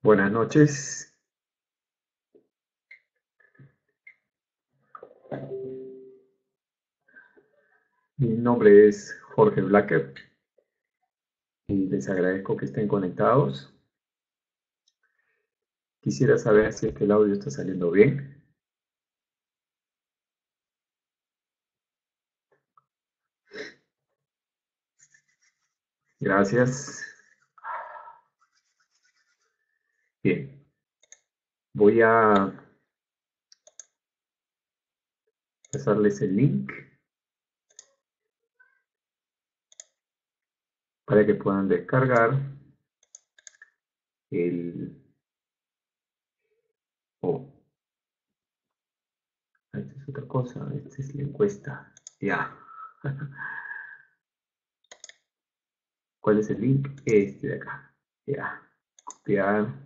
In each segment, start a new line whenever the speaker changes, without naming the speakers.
Buenas noches. Mi nombre es Jorge Blacker y les agradezco que estén conectados. Quisiera saber si es que el audio está saliendo bien. Gracias. Bien, voy a pasarles el link para que puedan descargar el... Oh, esta es otra cosa, esta es la encuesta. Ya. ¿Cuál es el link? Este de acá. Ya. Copiar.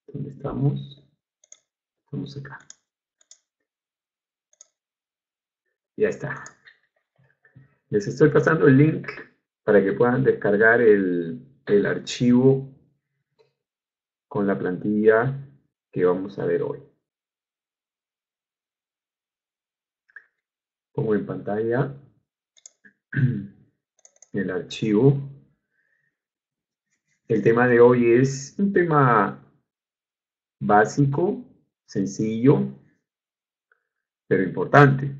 ¿Dónde estamos? Estamos acá. Ya está. Les estoy pasando el link para que puedan descargar el archivo con la plantilla que vamos a ver hoy. Pongo en pantalla el archivo. El tema de hoy es un tema básico, sencillo, pero importante.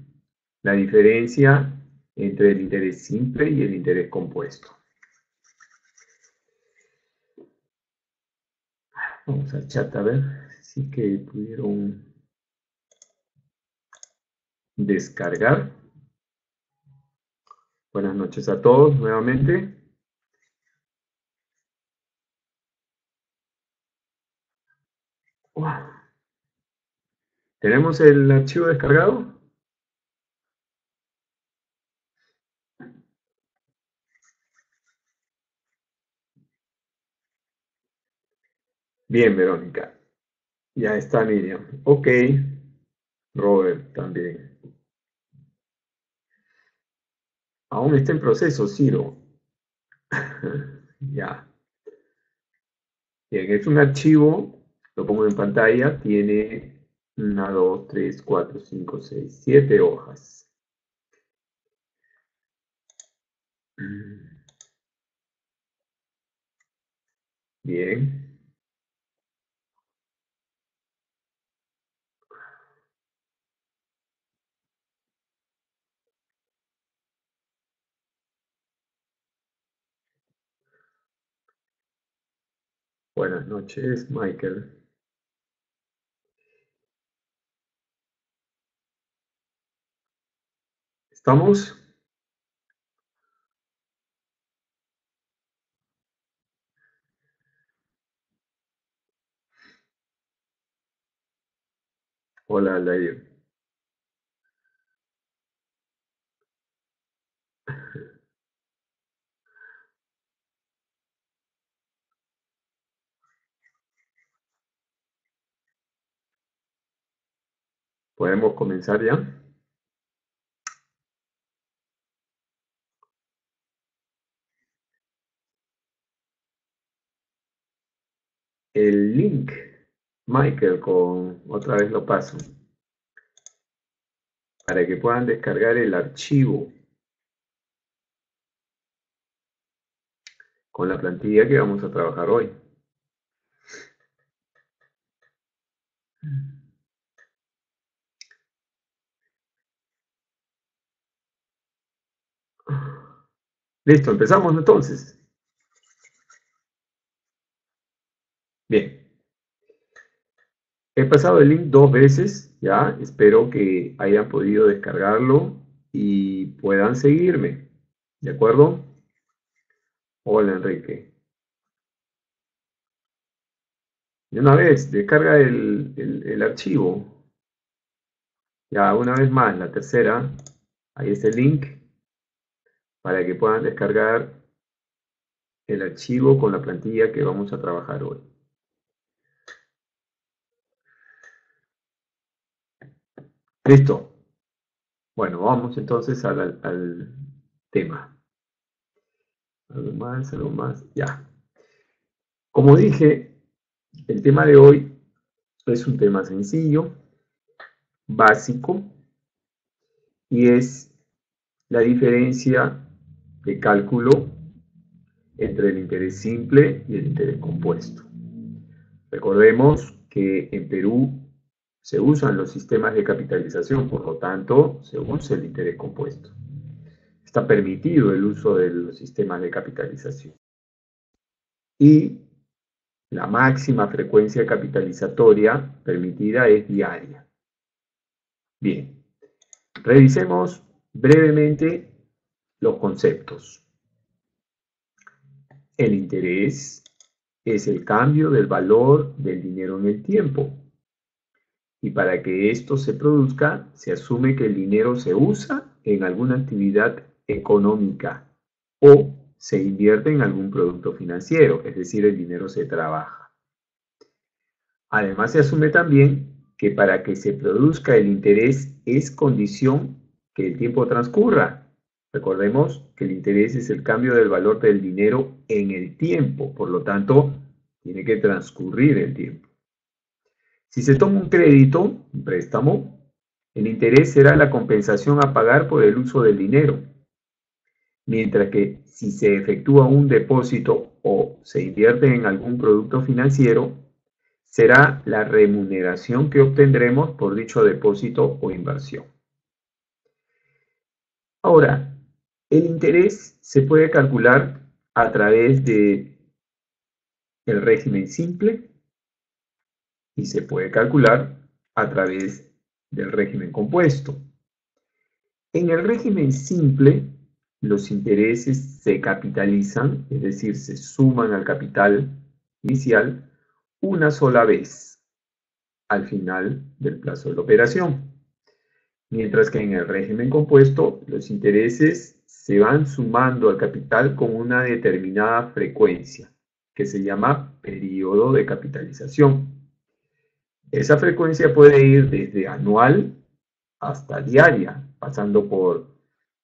La diferencia entre el interés simple y el interés compuesto. Vamos al chat a ver si que pudieron descargar. Buenas noches a todos nuevamente. ¿Tenemos el archivo descargado? Bien, Verónica. Ya está Miriam. Ok. Robert también. Aún está en proceso, Ciro. Ya. Bien, es un archivo, lo pongo en pantalla, tiene 1, 2, 3, 4, 5, 6, 7 hojas. Bien. Buenas noches, Michael. ¿Estamos? Hola, Lair. ¿Podemos comenzar ya? El link, Michael, otra vez lo paso, para que puedan descargar el archivo con la plantilla que vamos a trabajar hoy. Listo, empezamos entonces. Bien, he pasado el link 2 veces, ya, espero que hayan podido descargarlo y puedan seguirme, ¿de acuerdo? Hola, Enrique. De una vez, descarga el archivo. Ya, una vez más, la tercera, ahí está el link para que puedan descargar el archivo con la plantilla que vamos a trabajar hoy. ¿Listo? Bueno, vamos entonces al tema. Algo más, ya. Como dije, El tema de hoy es un tema sencillo, básico, y es la diferencia de cálculo entre el interés simple y el interés compuesto. Recordemos que en Perú se usan los sistemas de capitalización, por lo tanto, se usa el interés compuesto. Está permitido el uso de los sistemas de capitalización. Y la máxima frecuencia capitalizatoria permitida es diaria. Bien, revisemos brevemente los conceptos. El interés es el cambio del valor del dinero en el tiempo. Y para que esto se produzca, se asume que el dinero se usa en alguna actividad económica o se invierte en algún producto financiero, es decir, el dinero se trabaja. Además, se asume también que para que se produzca el interés es condición que el tiempo transcurra. Recordemos que el interés es el cambio del valor del dinero en el tiempo, por lo tanto, tiene que transcurrir el tiempo. Si se toma un crédito, un préstamo, el interés será la compensación a pagar por el uso del dinero, mientras que si se efectúa un depósito o se invierte en algún producto financiero, será la remuneración que obtendremos por dicho depósito o inversión. Ahora, el interés se puede calcular a través de el régimen simple y se puede calcular a través del régimen compuesto. En el régimen simple, los intereses se capitalizan, es decir, se suman al capital inicial una sola vez al final del plazo de la operación. Mientras que en el régimen compuesto, los intereses se van sumando al capital con una determinada frecuencia, que se llama periodo de capitalización. Esa frecuencia puede ir desde anual hasta diaria, pasando por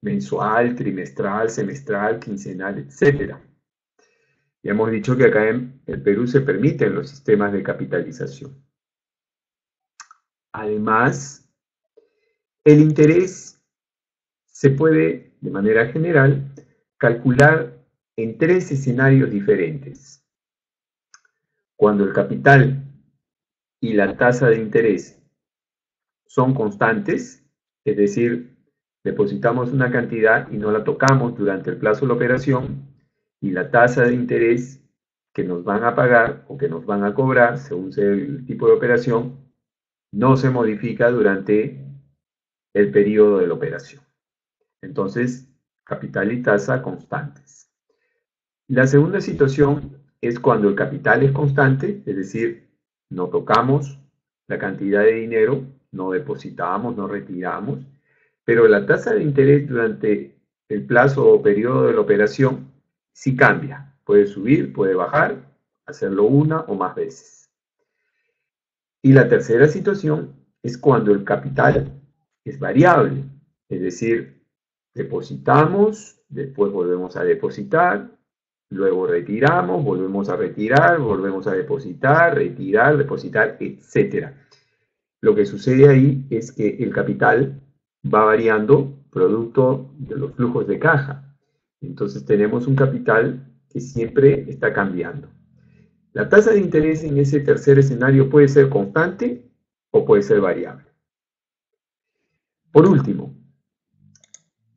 mensual, trimestral, semestral, quincenal, etc. Ya hemos dicho que acá en el Perú se permiten los sistemas de capitalización. Además, el interés se puede, de manera general, calcular en tres escenarios diferentes. Cuando el capital y la tasa de interés son constantes, es decir, depositamos una cantidad y no la tocamos durante el plazo de la operación, y la tasa de interés que nos van a pagar o que nos van a cobrar, según sea el tipo de operación, no se modifica durante el periodo de la operación. Entonces, capital y tasa constantes. La segunda situación es cuando el capital es constante, es decir, no tocamos la cantidad de dinero, no depositamos, no retiramos, pero la tasa de interés durante el plazo o periodo de la operación sí cambia. Puede subir, puede bajar, hacerlo una o más veces. Y la tercera situación es cuando el capital es variable, es decir, depositamos, después volvemos a depositar, luego retiramos, volvemos a retirar, volvemos a depositar, retirar, depositar, etc. Lo que sucede ahí es que el capital va variando producto de los flujos de caja. Entonces tenemos un capital que siempre está cambiando. La tasa de interés en ese tercer escenario puede ser constante o puede ser variable. Por último,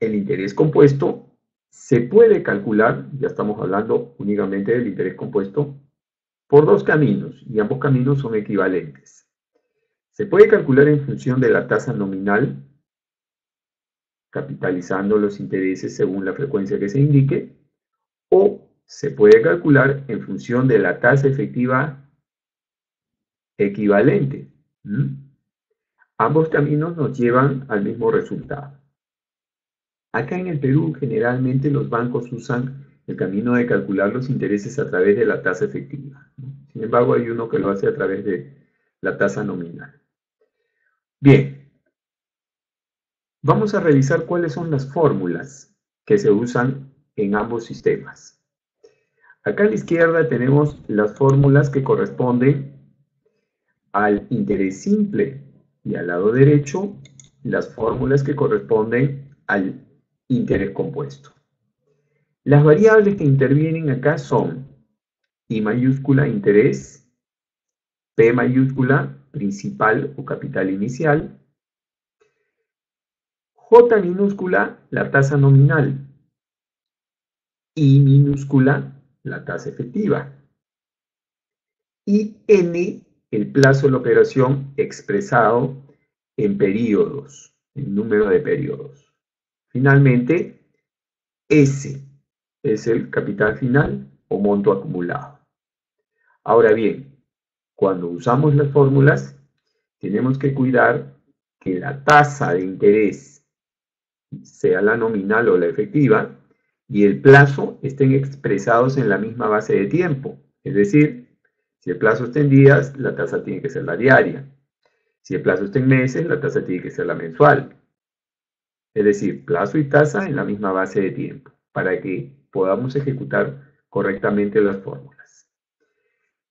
el interés compuesto se puede calcular, ya estamos hablando únicamente del interés compuesto, por dos caminos, y ambos caminos son equivalentes. Se puede calcular en función de la tasa nominal, capitalizando los intereses según la frecuencia que se indique, o se puede calcular en función de la tasa efectiva equivalente. Ambos caminos nos llevan al mismo resultado. Acá en el Perú generalmente los bancos usan el camino de calcular los intereses a través de la tasa efectiva. Sin embargo, hay uno que lo hace a través de la tasa nominal. Bien, vamos a revisar cuáles son las fórmulas que se usan en ambos sistemas. Acá a la izquierda tenemos las fórmulas que corresponden al interés simple y al lado derecho las fórmulas que corresponden al interés compuesto. Las variables que intervienen acá son I mayúscula interés, P mayúscula principal o capital inicial, J minúscula la tasa nominal, I minúscula la tasa efectiva y N el plazo de la operación expresado en periodos, en número de periodos. Finalmente, S es el capital final o monto acumulado. Ahora bien, cuando usamos las fórmulas, tenemos que cuidar que la tasa de interés sea la nominal o la efectiva y el plazo estén expresados en la misma base de tiempo. Es decir, si el plazo está en días, la tasa tiene que ser la diaria. Si el plazo está en meses, la tasa tiene que ser la mensual. Es decir, plazo y tasa en la misma base de tiempo, para que podamos ejecutar correctamente las fórmulas.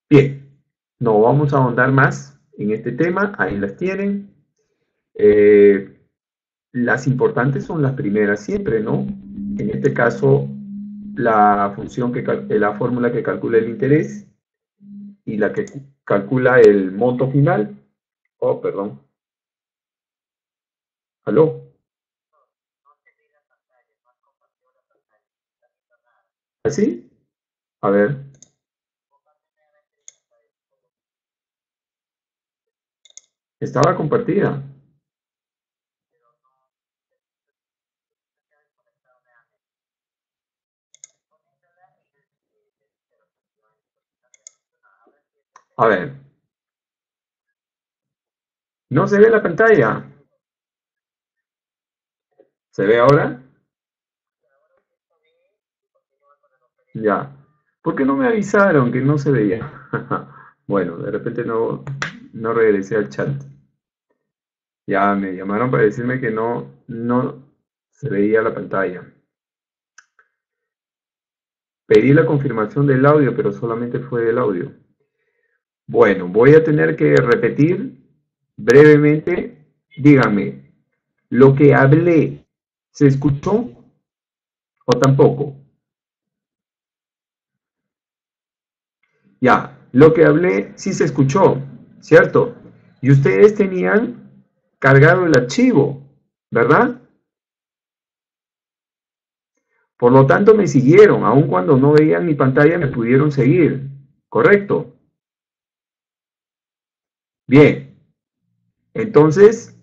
Bien, no vamos a ahondar más en este tema, ahí las tienen. Las importantes son las primeras siempre, ¿no? En este caso, la fórmula que calcula el interés y la que calcula el monto final. Oh, perdón. ¿Aló? ¿Así? A ver. Estaba compartida. A ver. ¿No se ve la pantalla? ¿Se ve ahora? Ya. ¿Por qué no me avisaron que no se veía? Bueno, de repente no regresé al chat. Ya me llamaron para decirme que no se veía la pantalla. Pedí la confirmación del audio, pero solamente fue el audio. Bueno, voy a tener que repetir brevemente. Dígame, ¿lo que hablé se escuchó o tampoco? Ya, lo que hablé sí se escuchó, ¿cierto? Y ustedes tenían cargado el archivo, ¿verdad? Por lo tanto, me siguieron, aun cuando no veían mi pantalla, me pudieron seguir, ¿correcto? Bien, entonces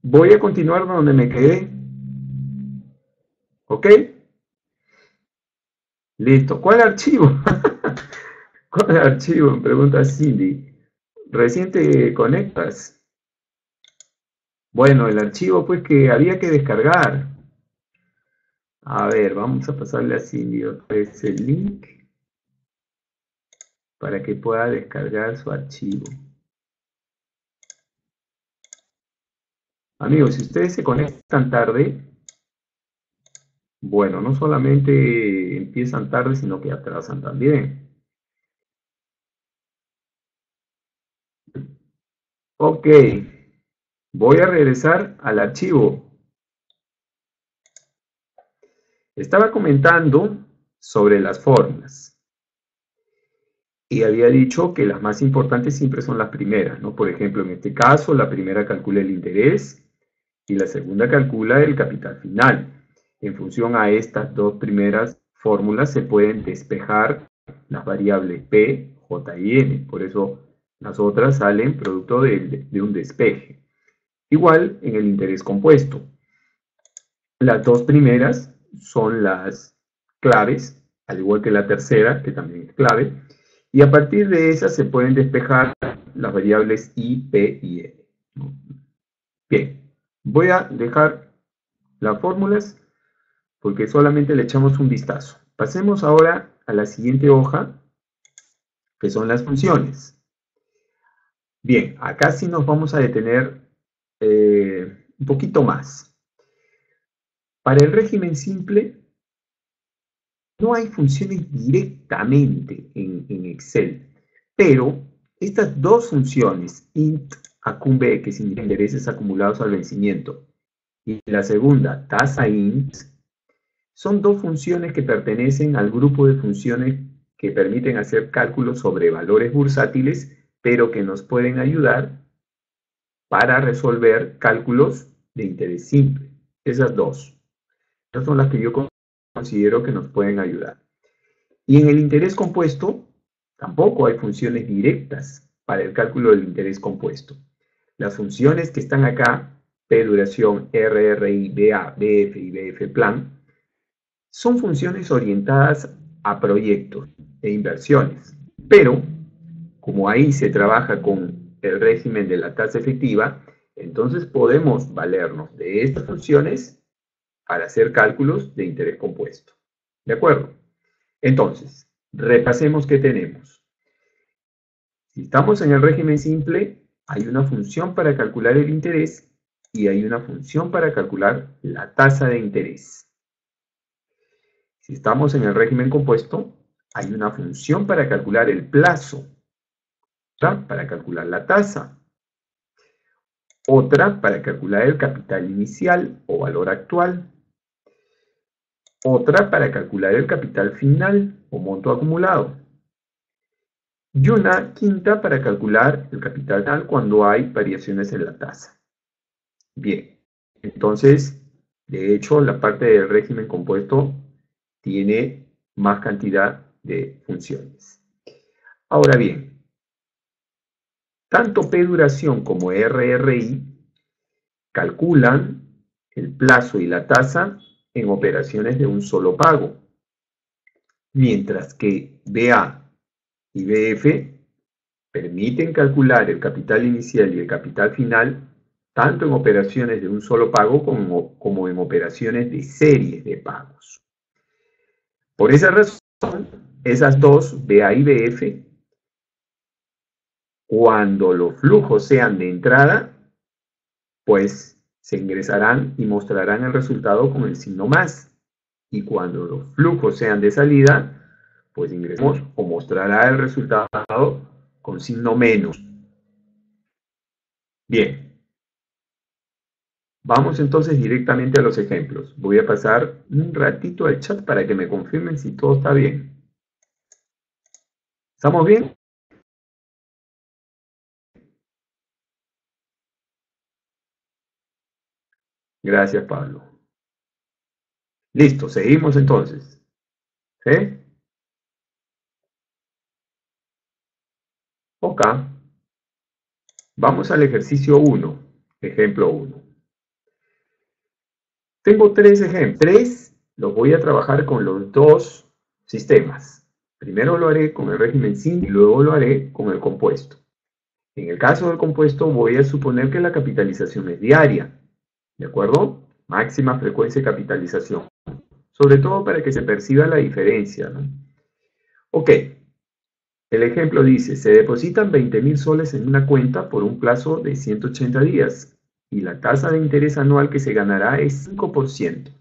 voy a continuar donde me quedé, ¿ok? Listo. ¿Cuál archivo? ¿Cuál archivo? Me pregunta Cindy. Recién te conectas. Bueno, el archivo pues que había que descargar. A ver, vamos a pasarle a Cindy otra vez el link para que pueda descargar su archivo. Amigos, si ustedes se conectan tarde, bueno, no solamente empiezan tarde, sino que atrasan también. Ok, voy a regresar al archivo. Estaba comentando sobre las fórmulas. Y había dicho que las más importantes siempre son las primeras, ¿no? Por ejemplo, en este caso, la primera calcula el interés y la segunda calcula el capital final. En función a estas dos primeras fórmulas se pueden despejar las variables P, J y N. Por eso las otras salen producto de un despeje. Igual en el interés compuesto. Las dos primeras son las claves, al igual que la tercera, que también es clave. Y a partir de esas se pueden despejar las variables I, P y N. Bien, voy a dejar las fórmulas porque solamente le echamos un vistazo. Pasemos ahora a la siguiente hoja, que son las funciones. Bien, acá sí nos vamos a detener un poquito más. Para el régimen simple, no hay funciones directamente en Excel, pero estas dos funciones, int acumb, que significa intereses acumulados al vencimiento, y la segunda, tasa int, son dos funciones que pertenecen al grupo de funciones que permiten hacer cálculos sobre valores bursátiles, pero que nos pueden ayudar para resolver cálculos de interés simple. Esas dos. Esas son las que yo considero que nos pueden ayudar. Y en el interés compuesto, tampoco hay funciones directas para el cálculo del interés compuesto. Las funciones que están acá, P duración, RRI, BA, BF y BF plan, son funciones orientadas a proyectos e inversiones. Pero, como ahí se trabaja con el régimen de la tasa efectiva, entonces podemos valernos de estas funciones para hacer cálculos de interés compuesto. ¿De acuerdo? Entonces, repasemos qué tenemos. Si estamos en el régimen simple, hay una función para calcular el interés y hay una función para calcular la tasa de interés. Si estamos en el régimen compuesto, hay una función para calcular el plazo, otra para calcular la tasa, otra para calcular el capital inicial o valor actual, otra para calcular el capital final o monto acumulado, y una quinta para calcular el capital final cuando hay variaciones en la tasa. Bien, entonces, de hecho, la parte del régimen compuesto tiene más cantidad de funciones. Ahora bien, tanto P duración como RRI calculan el plazo y la tasa en operaciones de un solo pago, mientras que BA y BF permiten calcular el capital inicial y el capital final tanto en operaciones de un solo pago como en operaciones de series de pagos. Por esa razón, esas dos, BA y BF, cuando los flujos sean de entrada, pues se ingresarán y mostrarán el resultado con el signo más. Y cuando los flujos sean de salida, pues ingresamos o mostrará el resultado con signo menos. Bien. Vamos entonces directamente a los ejemplos. Voy a pasar un ratito al chat para que me confirmen si todo está bien. ¿Estamos bien? Gracias, Pablo. Listo, seguimos entonces. ¿Sí? Ok. Vamos al ejercicio 1. Ejemplo 1. Tengo tres ejemplos. Tres los voy a trabajar con los dos sistemas. Primero lo haré con el régimen simple y luego lo haré con el compuesto. En el caso del compuesto voy a suponer que la capitalización es diaria. ¿De acuerdo? Máxima frecuencia de capitalización. Sobre todo para que se perciba la diferencia, ¿no? Ok. El ejemplo dice, se depositan 20.000 soles en una cuenta por un plazo de 180 días y la tasa de interés anual que se ganará es 5%.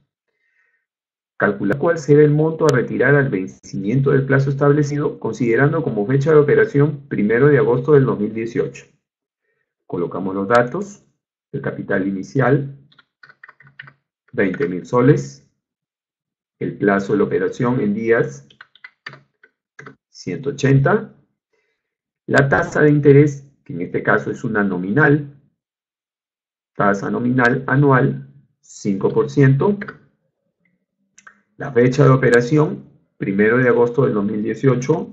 Calcula cuál será el monto a retirar al vencimiento del plazo establecido, considerando como fecha de operación 1 de agosto del 2018. Colocamos los datos, el capital inicial, 20.000 soles, el plazo de la operación en días, 180, la tasa de interés, que en este caso es una nominal, tasa nominal anual, 5%, la fecha de operación, 1 de agosto del 2018,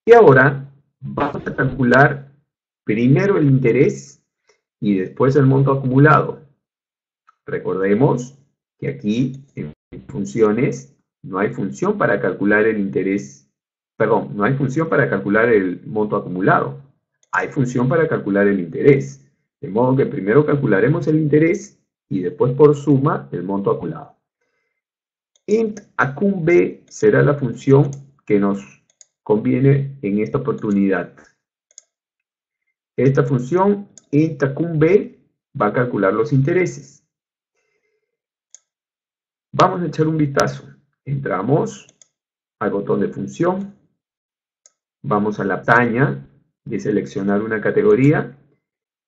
y ahora vamos a calcular primero el interés y después el monto acumulado. Recordemos que aquí en funciones no hay función para calcular el interés, perdón, no hay función para calcular el monto acumulado. Hay función para calcular el interés. De modo que primero calcularemos el interés y después por suma el monto acumulado. Int acumb será la función que nos conviene en esta oportunidad. Esta función int acumb va a calcular los intereses. Vamos a echar un vistazo. Entramos al botón de función, vamos a la pestaña de seleccionar una categoría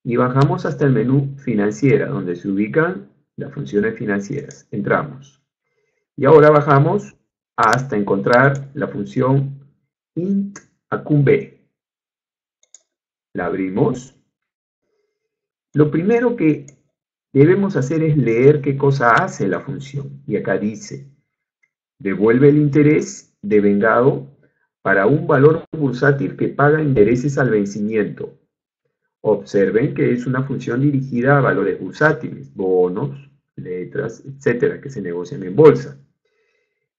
y bajamos hasta el menú financiera, donde se ubican las funciones financieras. Entramos. Y ahora bajamos hasta encontrar la función int acum B. La abrimos. Lo primero que debemos hacer es leer qué cosa hace la función. Y acá dice, devuelve el interés devengado para un valor bursátil que paga intereses al vencimiento. Observen que es una función dirigida a valores bursátiles, bonos, letras, etcétera, que se negocian en bolsa.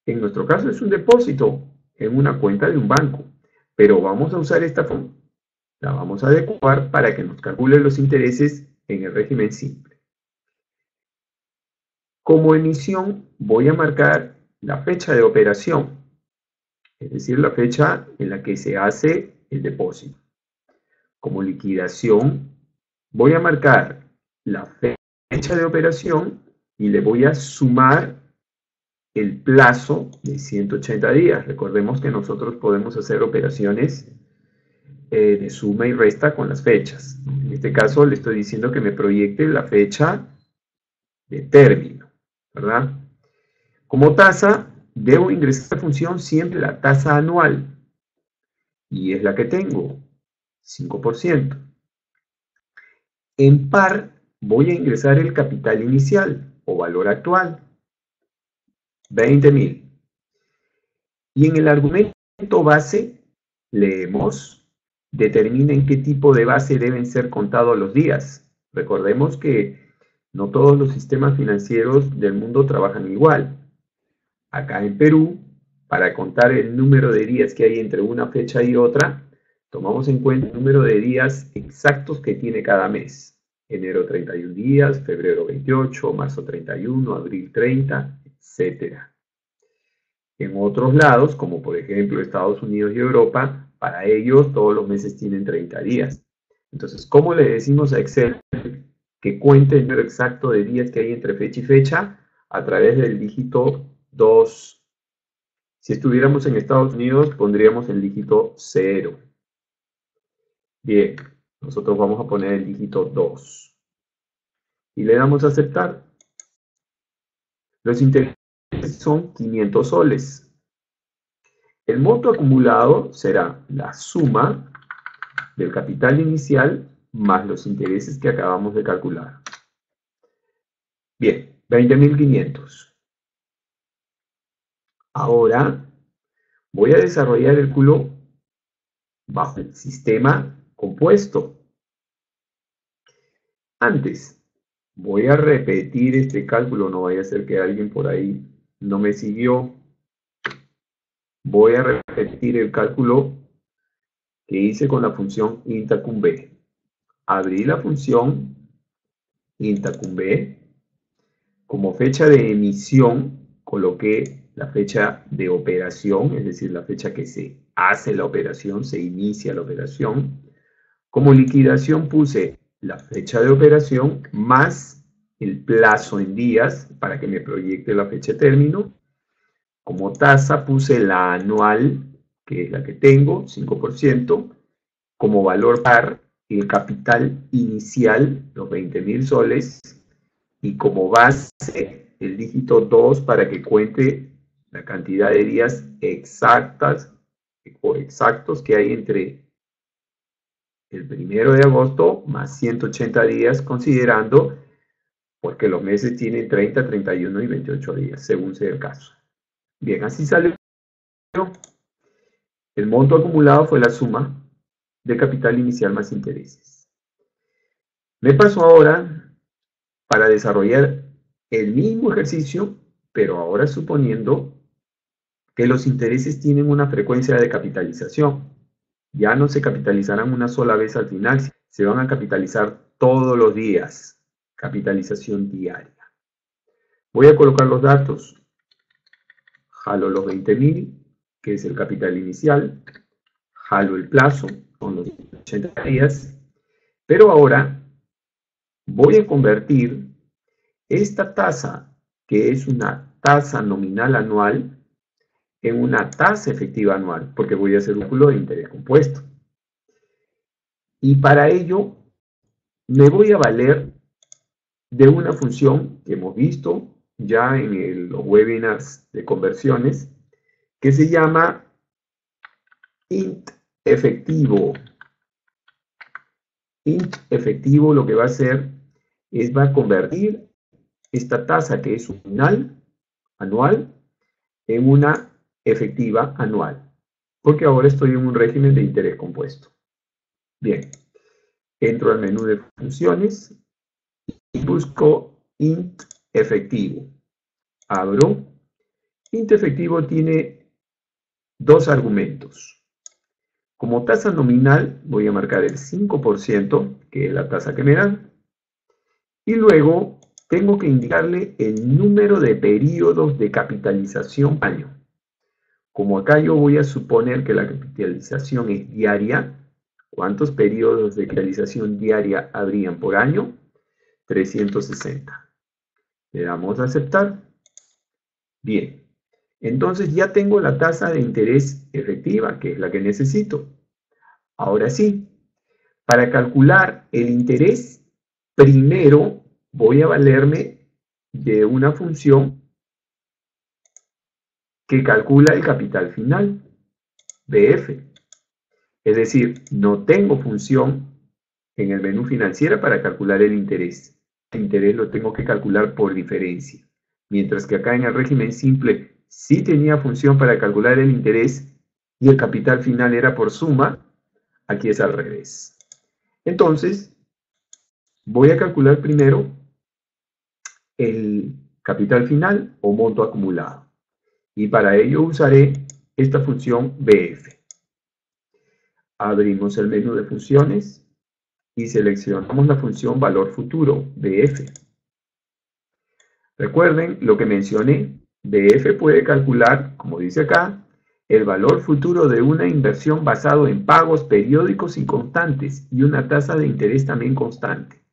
En nuestro caso es un depósito en una cuenta de un banco, pero vamos a usar esta función. La vamos a adecuar para que nos calcule los intereses en el régimen simple. Como emisión voy a marcar la fecha de operación, es decir, la fecha en la que se hace el depósito. Como liquidación voy a marcar la fecha de operación y le voy a sumar el plazo de 180 días. Recordemos que nosotros podemos hacer operaciones de suma y resta con las fechas. En este caso le estoy diciendo que me proyecte la fecha de término, ¿verdad? Como tasa, debo ingresar a la función siempre la tasa anual, y es la que tengo, 5%. En par, voy a ingresar el capital inicial, o valor actual, 20.000. Y en el argumento base, leemos, determinen qué tipo de base deben ser contados los días. Recordemos que no todos los sistemas financieros del mundo trabajan igual. Acá en Perú, para contar el número de días que hay entre una fecha y otra, tomamos en cuenta el número de días exactos que tiene cada mes. Enero 31 días, febrero 28, marzo 31, abril 30, etc. En otros lados, como por ejemplo Estados Unidos y Europa, para ellos todos los meses tienen 30 días. Entonces, ¿cómo le decimos a Excel que cuente el número exacto de días que hay entre fecha y fecha? A través del dígito 2. Si estuviéramos en Estados Unidos, pondríamos el dígito 0. Bien, nosotros vamos a poner el dígito 2. Y le damos a aceptar. Los intereses son 500 soles. El monto acumulado será la suma del capital inicial más los intereses que acabamos de calcular. Bien, 20.500. Ahora voy a desarrollar el cálculo bajo el sistema compuesto. Antes, voy a repetir este cálculo, no vaya a ser que alguien por ahí no me siguió. Voy a repetir el cálculo que hice con la función int acum B. Abrí la función int acum B. Como fecha de emisión, coloqué la fecha de operación, es decir, la fecha que se hace la operación, se inicia la operación. Como liquidación puse la fecha de operación más el plazo en días para que me proyecte la fecha de término. Como tasa puse la anual, que es la que tengo, 5%. Como valor par, el capital inicial, los 20.000 soles. Y como base, el dígito 2 para que cuente la cantidad de días exactas o exactos que hay entre el 1 de agosto más 180 días, considerando porque los meses tienen 30, 31 y 28 días, según sea el caso. Bien, así salió. El monto acumulado fue la suma de capital inicial más intereses. Me paso ahora para desarrollar el mismo ejercicio, pero ahora suponiendo que los intereses tienen una frecuencia de capitalización. Ya no se capitalizarán una sola vez al final, se van a capitalizar todos los días. Capitalización diaria. Voy a colocar los datos. Jalo los 20.000, que es el capital inicial. Jalo el plazo, con los 80 días. Pero ahora voy a convertir esta tasa, que es una tasa nominal anual en una tasa efectiva anual, porque voy a hacer un cálculo de interés compuesto. Y para ello me voy a valer de una función que hemos visto ya en los webinars de conversiones, que se llama int efectivo. Int efectivo lo que va a hacer es va a convertir esta tasa que es nominal anual en una efectiva anual, porque ahora estoy en un régimen de interés compuesto. Bien, entro al menú de funciones y busco int efectivo. Abro. Int efectivo tiene dos argumentos. Como tasa nominal voy a marcar el 5%, que es la tasa que me dan, y luego tengo que indicarle el número de periodos de capitalización por año. Como acá yo voy a suponer que la capitalización es diaria, ¿cuántos periodos de capitalización diaria habrían por año? 360. Le damos a aceptar. Bien, entonces ya tengo la tasa de interés efectiva, que es la que necesito. Ahora sí, para calcular el interés, primero voy a valerme de una función que calcula el capital final, BF. Es decir, no tengo función en el menú financiera para calcular el interés. El interés lo tengo que calcular por diferencia. Mientras que acá en el régimen simple sí tenía función para calcular el interés y el capital final era por suma, aquí es al revés. Entonces, voy a calcular primero el capital final o monto acumulado. Y para ello usaré esta función BF. Abrimos el menú de funciones y seleccionamos la función valor futuro, BF. Recuerden lo que mencioné, BF puede calcular, como dice acá, el valor futuro de una inversión basado en pagos periódicos y constantes y una tasa de interés también constante.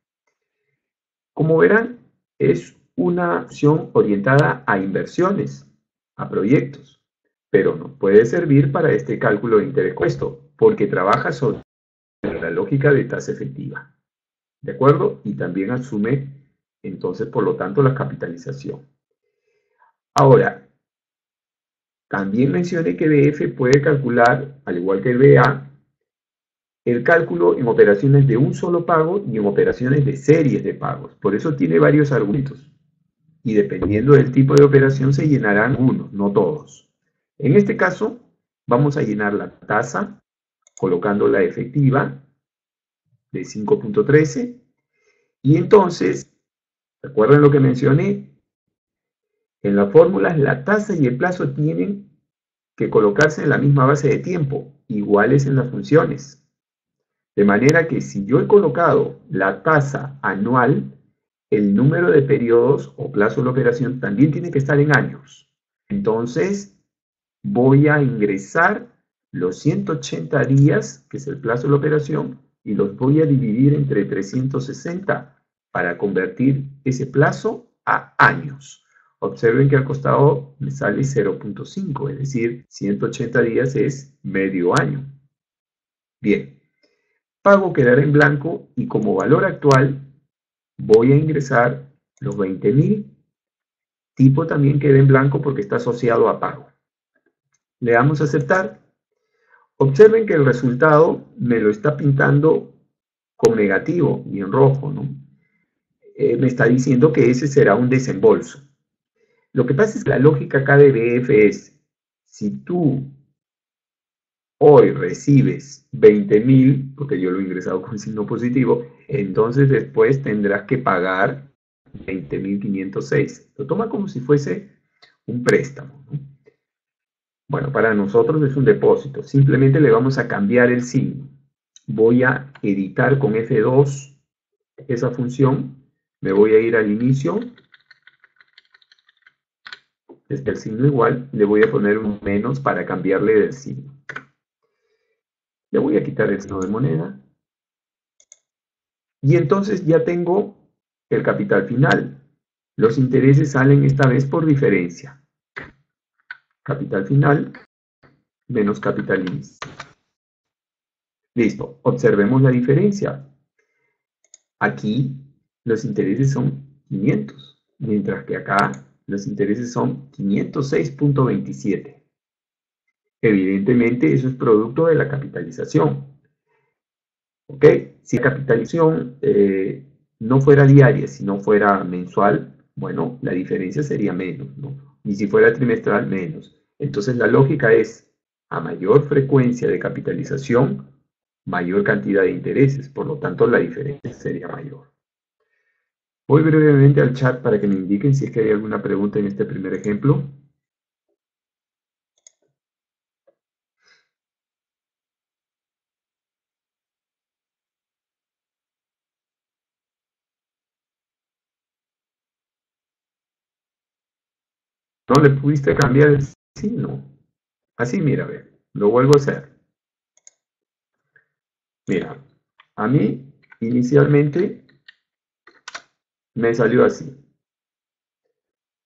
Como verán, es una opción orientada a inversiones, a proyectos, pero no puede servir para este cálculo de interés compuesto, porque trabaja sobre la lógica de tasa efectiva. ¿De acuerdo? Y también asume, entonces, por lo tanto, la capitalización. Ahora, también mencioné que BF puede calcular, al igual que el BA, el cálculo en operaciones de un solo pago y en operaciones de series de pagos. Por eso tiene varios argumentos. Y dependiendo del tipo de operación se llenarán unos, no todos. En este caso, vamos a llenar la tasa colocando la efectiva de 5.13 y entonces, recuerden lo que mencioné, en las fórmulas la tasa y el plazo tienen que colocarse en la misma base de tiempo, iguales en las funciones. De manera que si yo he colocado la tasa anual, el número de periodos o plazo de la operación también tiene que estar en años. Entonces, voy a ingresar los 180 días, que es el plazo de la operación, y los voy a dividir entre 360 para convertir ese plazo a años. Observen que al costado me sale 0.5, es decir, 180 días es medio año. Bien, pago quedará en blanco y como valor actual voy a ingresar los 20.000. Tipo también queda en blanco porque está asociado a pago. Le damos a aceptar. Observen que el resultado me lo está pintando con negativo y en rojo, ¿no? Me está diciendo que ese será un desembolso. Lo que pasa es que la lógica acá de BF es, si tú hoy recibes 20.000, porque yo lo he ingresado con signo positivo, entonces después tendrás que pagar 20.506. Lo toma como si fuese un préstamo, ¿no? Bueno, para nosotros es un depósito. Simplemente le vamos a cambiar el signo. Voy a editar con F2 esa función. Me voy a ir al inicio. Desde el signo igual, le voy a poner un menos para cambiarle del signo. Le voy a quitar el signo de moneda. Y entonces ya tengo el capital final. Los intereses salen esta vez por diferencia. Capital final menos capital inicial. Listo, observemos la diferencia. Aquí los intereses son 500, mientras que acá los intereses son 506.27. Evidentemente eso es producto de la capitalización. ¿Ok? Si la capitalización no fuera diaria, sino fuera mensual, bueno, la diferencia sería menos, ¿no? Y si fuera trimestral, menos. Entonces la lógica es, a mayor frecuencia de capitalización, mayor cantidad de intereses, por lo tanto la diferencia sería mayor. Voy brevemente al chat para que me indiquen si es que hay alguna pregunta en este primer ejemplo. ¿No le pudiste cambiar el signo? Así, mira, a ver, lo vuelvo a hacer. Mira, a mí inicialmente me salió así,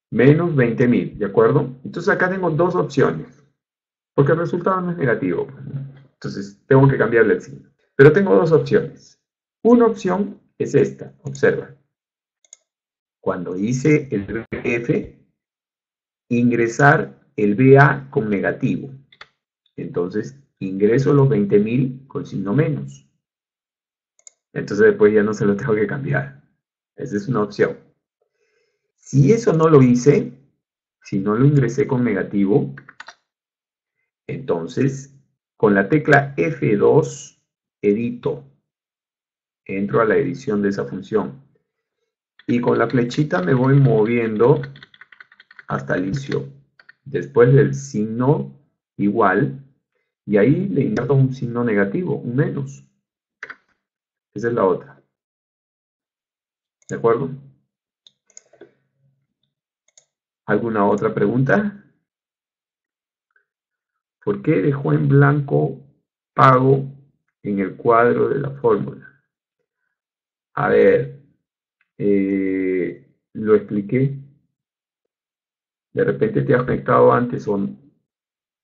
menos 20.000, ¿de acuerdo? Entonces acá tengo dos opciones, porque el resultado no es negativo, entonces tengo que cambiarle el signo. Pero tengo dos opciones. Una opción es esta, observa. Cuando hice el BF, ingresar el BA con negativo. Entonces ingreso los 20.000 con signo menos. Entonces después ya no se lo tengo que cambiar. Esa es una opción. Si eso no lo hice, si no lo ingresé con negativo, entonces con la tecla F2 edito. Entro a la edición de esa función. Y con la flechita me voy moviendo hasta el inicio. Después del signo igual, y ahí le inserto un signo negativo, un menos. Esa es la otra. ¿De acuerdo? ¿Alguna otra pregunta? ¿Por qué dejó en blanco pago en el cuadro de la fórmula? A ver, lo expliqué. De repente te has conectado antes o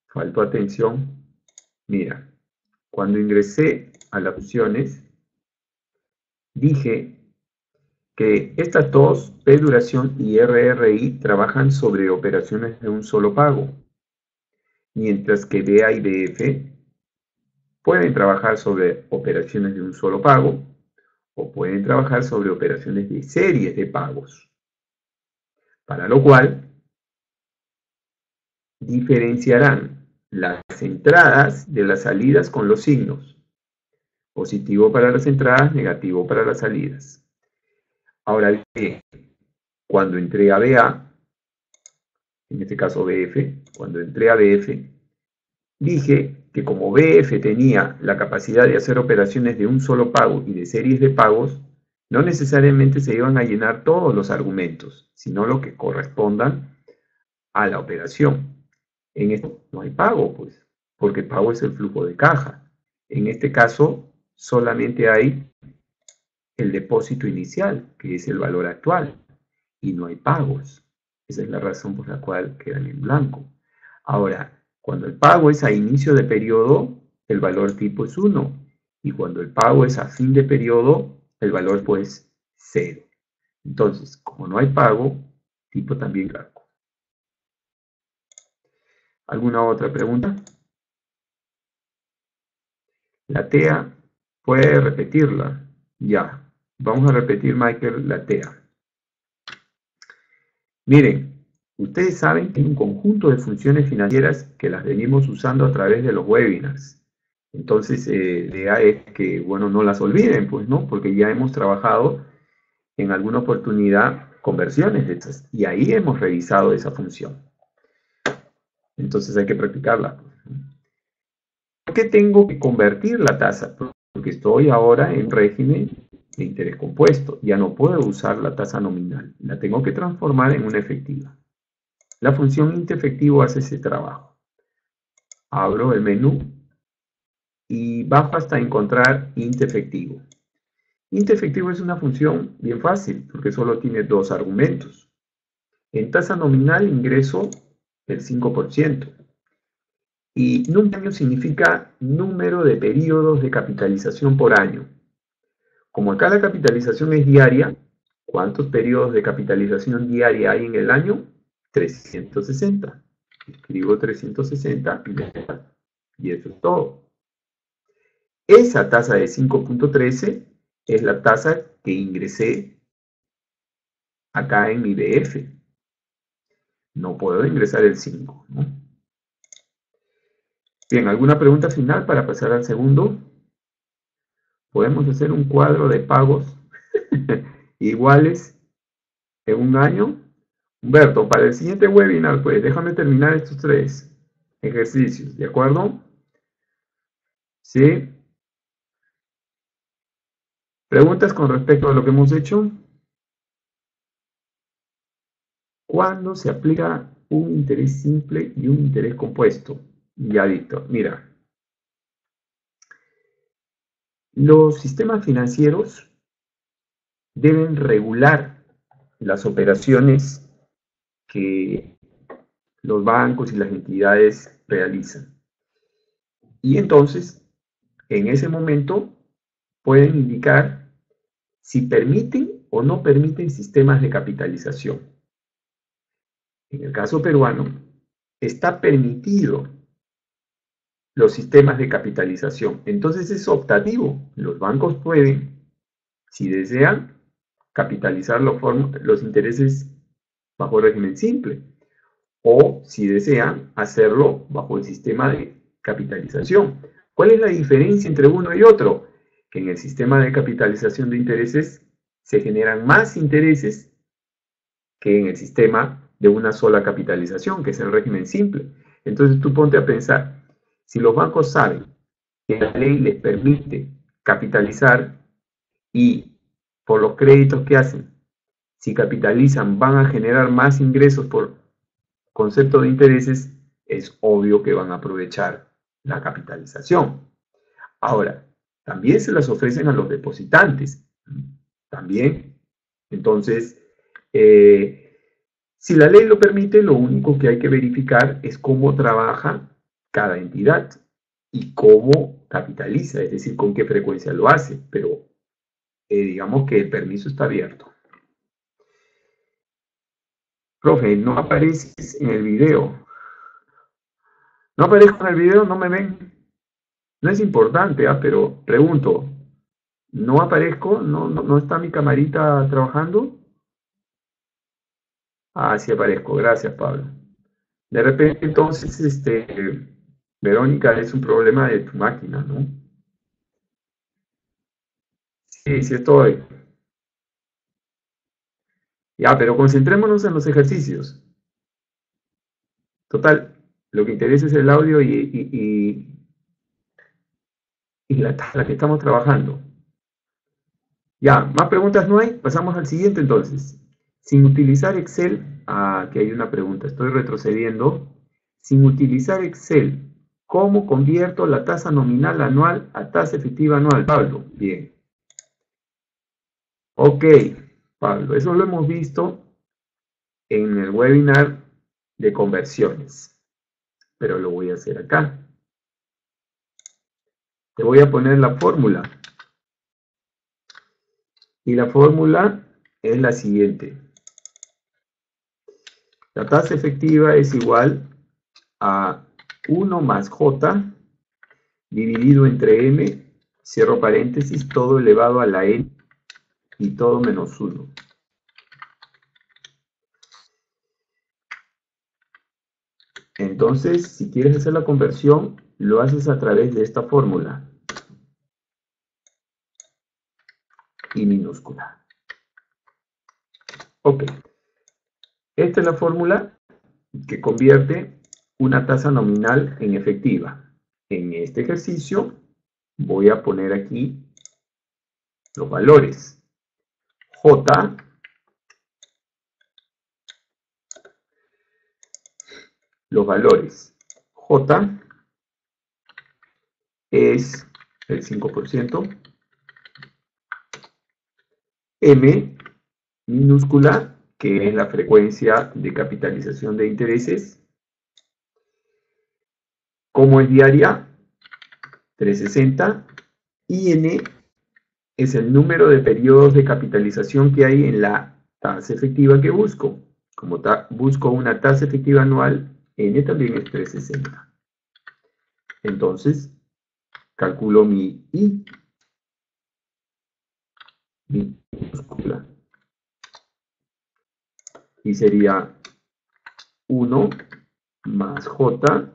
faltó atención. Mira, cuando ingresé a las funciones, dije que estas dos, P duración y RRI, trabajan sobre operaciones de un solo pago, mientras que DA y DF pueden trabajar sobre operaciones de un solo pago o pueden trabajar sobre operaciones de series de pagos, para lo cual diferenciarán las entradas de las salidas con los signos, positivo para las entradas, negativo para las salidas. Ahora bien, cuando entré a BA, en este caso BF, cuando entré a BF, dije que como BF tenía la capacidad de hacer operaciones de un solo pago y de series de pagos, no necesariamente se iban a llenar todos los argumentos, sino lo que correspondan a la operación. En esto no hay pago, pues, porque pago es el flujo de caja. En este caso, solamente hay el depósito inicial, que es el valor actual, y no hay pagos. Esa es la razón por la cual quedan en blanco. Ahora, cuando el pago es a inicio de periodo, el valor tipo es 1. Y cuando el pago es a fin de periodo, el valor pues 0. Entonces, como no hay pago, tipo también blanco. ¿Alguna otra pregunta? La TEA, puede repetirla. Ya, vamos a repetir, Michael, la TEA. Miren, ustedes saben que hay un conjunto de funciones financieras que las venimos usando a través de los webinars. Entonces, la idea es que, bueno, no las olviden, pues, ¿no? Porque ya hemos trabajado en alguna oportunidad conversiones de estas y ahí hemos revisado esa función. Entonces hay que practicarla. ¿Por qué tengo que convertir la tasa? Porque estoy ahora en régimen de interés compuesto. Ya no puedo usar la tasa nominal. La tengo que transformar en una efectiva. La función int efectivo hace ese trabajo. Abro el menú y bajo hasta encontrar int efectivo. Int efectivo es una función bien fácil porque solo tiene dos argumentos. En tasa nominal ingreso el 5%. Y año significa número de periodos de capitalización por año. Como acá la capitalización es diaria, ¿cuántos periodos de capitalización diaria hay en el año? 360. Escribo 360 y eso es todo. Esa tasa de 5.13 es la tasa que ingresé acá en mi BF. No puedo ingresar el 5, ¿no? Bien, ¿alguna pregunta final para pasar al segundo? Podemos hacer un cuadro de pagos iguales en un año. Humberto, para el siguiente webinar, pues déjame terminar estos 3 ejercicios, ¿de acuerdo? ¿Sí? ¿Preguntas con respecto a lo que hemos hecho? ¿Cuándo se aplica un interés simple y un interés compuesto? Ya, Víctor, mira. Los sistemas financieros deben regular las operaciones que los bancos y las entidades realizan. Y entonces, en ese momento, pueden indicar si permiten o no permiten sistemas de capitalización. En el caso peruano, está permitido los sistemas de capitalización. Entonces es optativo. Los bancos pueden, si desean, capitalizar los intereses bajo régimen simple. O, si desean, hacerlo bajo el sistema de capitalización. ¿Cuál es la diferencia entre uno y otro? Que en el sistema de capitalización de intereses se generan más intereses que en el sistema de una sola capitalización, que es el régimen simple. Entonces tú ponte a pensar, si los bancos saben que la ley les permite capitalizar y por los créditos que hacen, si capitalizan van a generar más ingresos por concepto de intereses, es obvio que van a aprovechar la capitalización. Ahora, también se las ofrecen a los depositantes. También. Entonces, si la ley lo permite, lo único que hay que verificar es cómo trabaja cada entidad y cómo capitaliza, es decir, con qué frecuencia lo hace. Pero digamos que el permiso está abierto. Profe, no apareces en el video. No aparezco en el video, no me ven. No es importante, pero pregunto, ¿no aparezco? ¿No está mi camarita trabajando? Ah, sí aparezco, gracias Pablo. De repente entonces, Verónica, es un problema de tu máquina, ¿no? Sí, sí estoy. Ya, pero concentrémonos en los ejercicios. Total, lo que interesa es el audio y la tabla que estamos trabajando. Ya, más preguntas no hay. Pasamos al siguiente entonces. Sin utilizar Excel, aquí hay una pregunta, estoy retrocediendo. Sin utilizar Excel, ¿cómo convierto la tasa nominal anual a tasa efectiva anual? Pablo, bien. Ok, Pablo, eso lo hemos visto en el webinar de conversiones, pero lo voy a hacer acá. Te voy a poner la fórmula. Y la fórmula es la siguiente. La tasa efectiva es igual a 1 más J dividido entre M, cierro paréntesis, todo elevado a la N y todo menos 1. Entonces, si quieres hacer la conversión, lo haces a través de esta fórmula. Y minúscula. Ok. Esta es la fórmula que convierte una tasa nominal en efectiva. En este ejercicio voy a poner aquí los valores. J los valores. J es el 5%. M minúscula, que es la frecuencia de capitalización de intereses. ¿Cómo es diaria? 360. Y N es el número de periodos de capitalización que hay en la tasa efectiva que busco. Como busco una tasa efectiva anual, N también es 360. Entonces, calculo mi I, mi minúscula, y sería 1 más J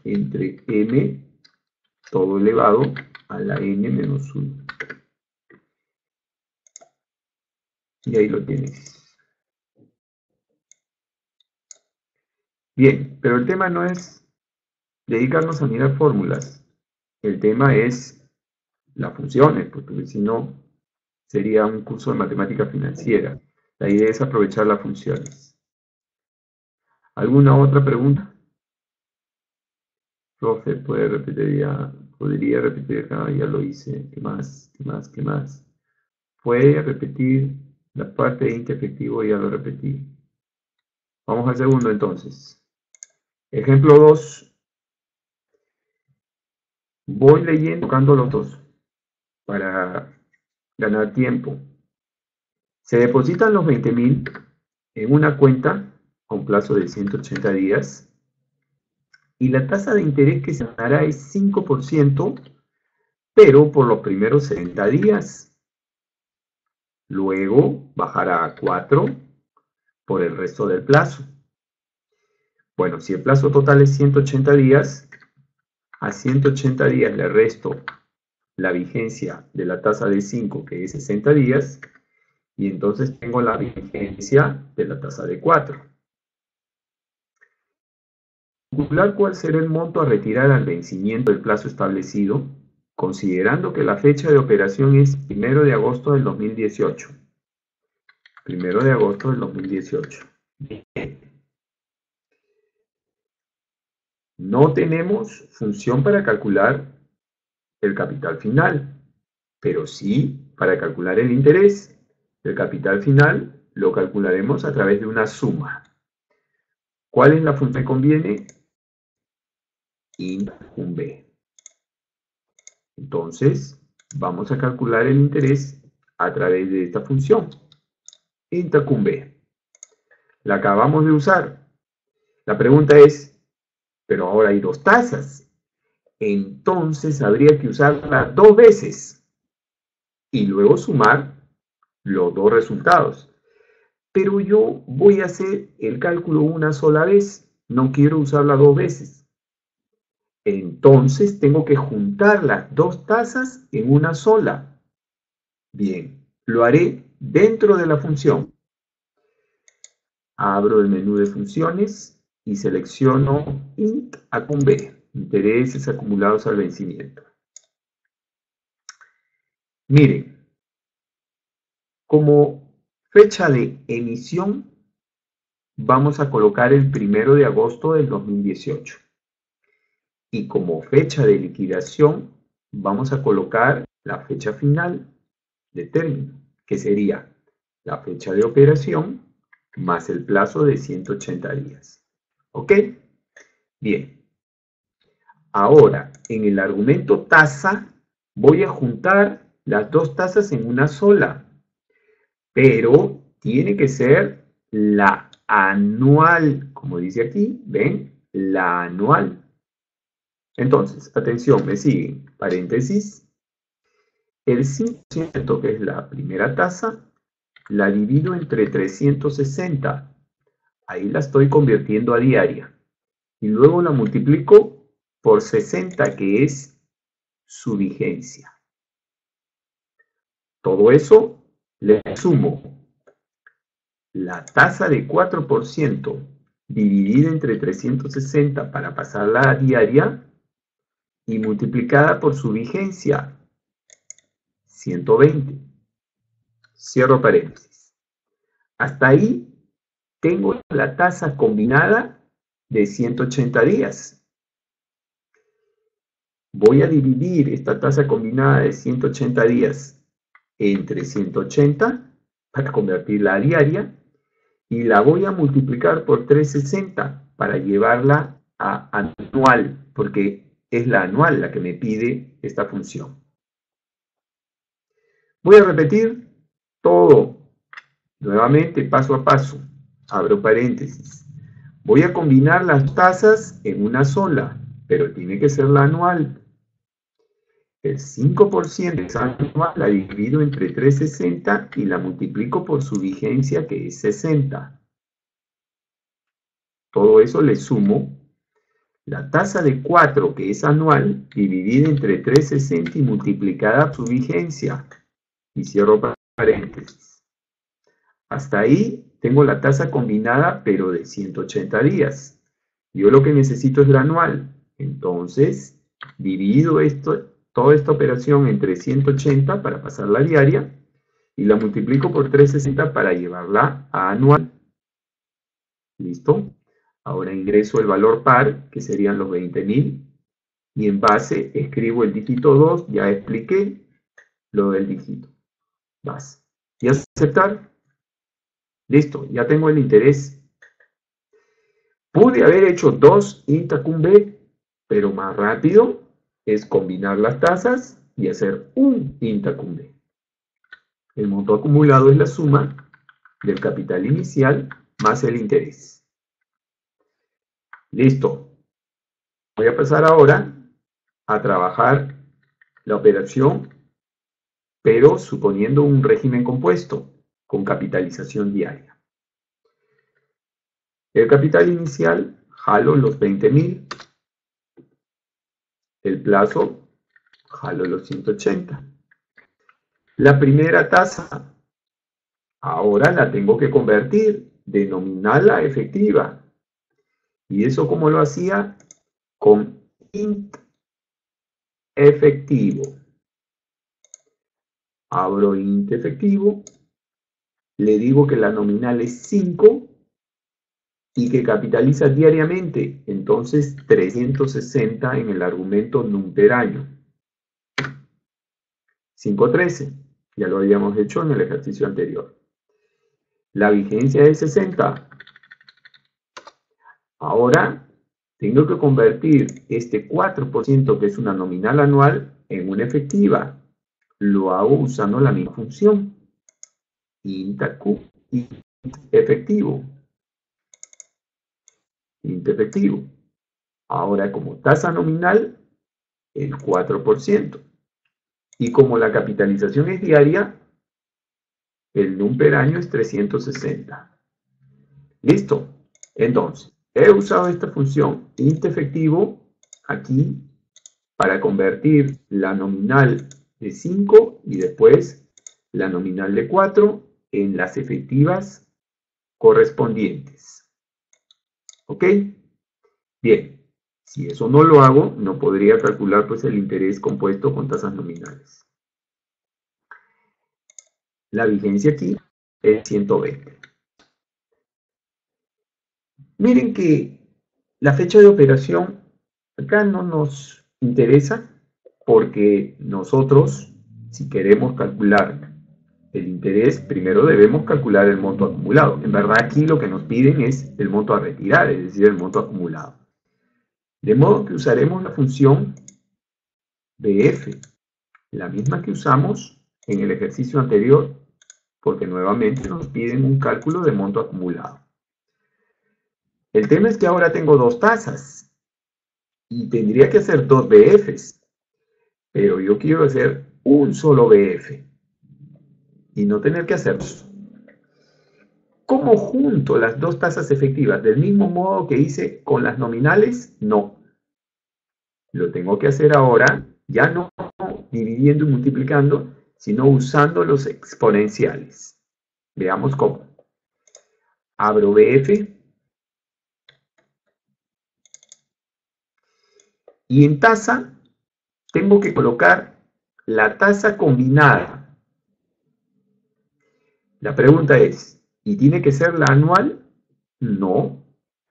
entre M todo elevado a la N menos 1. Y ahí lo tienes. Bien, pero el tema no es dedicarnos a mirar fórmulas. El tema es las funciones, porque si no, sería un curso de matemática financiera. La idea es aprovechar las funciones. ¿Alguna otra pregunta? Profe, podría repetir acá, ya lo hice. ¿Qué más? ¿Qué más? ¿Qué más? Puede repetir la parte de índice efectivo, ya lo repetí. Vamos al segundo entonces. Ejemplo 2. Voy leyendo, tocando los dos para ganar tiempo. Se depositan los 20.000 en una cuenta con plazo de 180 días y la tasa de interés que se dará es 5%, pero por los primeros 60 días. Luego bajará a 4% por el resto del plazo. Bueno, si el plazo total es 180 días, a 180 días le resto la vigencia de la tasa de 5, que es 60 días, y entonces tengo la vigencia de la tasa de 4. Calcular cuál será el monto a retirar al vencimiento del plazo establecido, considerando que la fecha de operación es 1 de agosto del 2018. 1 de agosto del 2018. No tenemos función para calcular el capital final, pero sí para calcular el interés. El capital final lo calcularemos a través de una suma. ¿Cuál es la función que conviene? Int cum b. Entonces, vamos a calcular el interés a través de esta función. Int cum b. La acabamos de usar. La pregunta es, pero ahora hay dos tasas. Entonces habría que usarla 2 veces y luego sumar los dos resultados. Pero yo voy a hacer el cálculo una sola vez, no quiero usarla 2 veces. Entonces tengo que juntar las dos tasas en una sola. Bien, lo haré dentro de la función. Abro el menú de funciones y selecciono int cum b, intereses acumulados al vencimiento. Miren, como fecha de emisión vamos a colocar el 1 de agosto del 2018. Y como fecha de liquidación vamos a colocar la fecha final de término, que sería la fecha de operación más el plazo de 180 días. ¿Ok? Bien. Ahora, en el argumento tasa, voy a juntar las dos tasas en una sola, pero tiene que ser la anual, como dice aquí, ¿ven? La anual. Entonces, atención, me siguen, paréntesis, el 5%, que es la primera tasa, la divido entre 360, ahí la estoy convirtiendo a diaria, y luego la multiplico por 60, que es su vigencia. Todo eso le sumo la tasa de 4% dividida entre 360 para pasarla a diaria y multiplicada por su vigencia, 120. Cierro paréntesis. Hasta ahí tengo la tasa combinada de 180 días. Voy a dividir esta tasa combinada de 180 días entre 180 para convertirla a diaria y la voy a multiplicar por 360 para llevarla a anual, porque es la anual la que me pide esta función. Voy a repetir todo nuevamente paso a paso. Abro paréntesis. Voy a combinar las tasas en una sola, pero tiene que ser la anual. El 5% es anual, la divido entre 360 y la multiplico por su vigencia, que es 60. Todo eso le sumo la tasa de 4, que es anual, dividida entre 360 y multiplicada por su vigencia. Y cierro paréntesis. Hasta ahí tengo la tasa combinada, pero de 180 días. Yo lo que necesito es la anual. Entonces, divido toda esta operación entre 180 para pasarla a diaria y la multiplico por 360 para llevarla a anual. ¿Listo? Ahora ingreso el valor par, que serían los 20.000, y en base escribo el dígito 2, ya expliqué lo del dígito. Base. ¿Y aceptar? Listo, ya tengo el interés. Pude haber hecho 2 INTA-CUM-B, pero más rápido es combinar las tasas y hacer un INTA-CUM-B. El monto acumulado es la suma del capital inicial más el interés. Listo. Voy a pasar ahora a trabajar la operación, pero suponiendo un régimen compuesto con capitalización diaria. El capital inicial, jalo los 20.000. El plazo, jalo los 180. La primera tasa, ahora la tengo que convertir de nominal a efectiva. ¿Y eso cómo lo hacía? Con int efectivo. Abro int efectivo, le digo que la nominal es 5 y que capitaliza diariamente, entonces 360 en el argumento num per año. 513, ya lo habíamos hecho en el ejercicio anterior. La vigencia es 60. Ahora tengo que convertir este 4%, que es una nominal anual, en una efectiva. Lo hago usando la misma función. INTA-Q, int efectivo. Int efectivo. Ahora, como tasa nominal, el 4%. Y como la capitalización es diaria, el num per año es 360. ¿Listo? Entonces, he usado esta función int efectivo aquí para convertir la nominal de 5 y después la nominal de 4 en las efectivas correspondientes. ¿Ok? Bien, si eso no lo hago, no podría calcular pues el interés compuesto con tasas nominales. La vigencia aquí es 120. Miren que la fecha de operación acá no nos interesa porque nosotros, si queremos calcular el interés, primero debemos calcular el monto acumulado. En verdad aquí lo que nos piden es el monto a retirar, es decir, el monto acumulado. De modo que usaremos la función BF, la misma que usamos en el ejercicio anterior, porque nuevamente nos piden un cálculo de monto acumulado. El tema es que ahora tengo dos tasas y tendría que hacer dos BFs, pero yo quiero hacer un solo BF y no tener que hacer dos. ¿Cómo junto las dos tasas efectivas del mismo modo que hice con las nominales? No. Lo tengo que hacer ahora, ya no dividiendo y multiplicando, sino usando los exponenciales. Veamos cómo. Abro BF. Y en tasa tengo que colocar la tasa combinada. La pregunta es, ¿y tiene que ser la anual? No,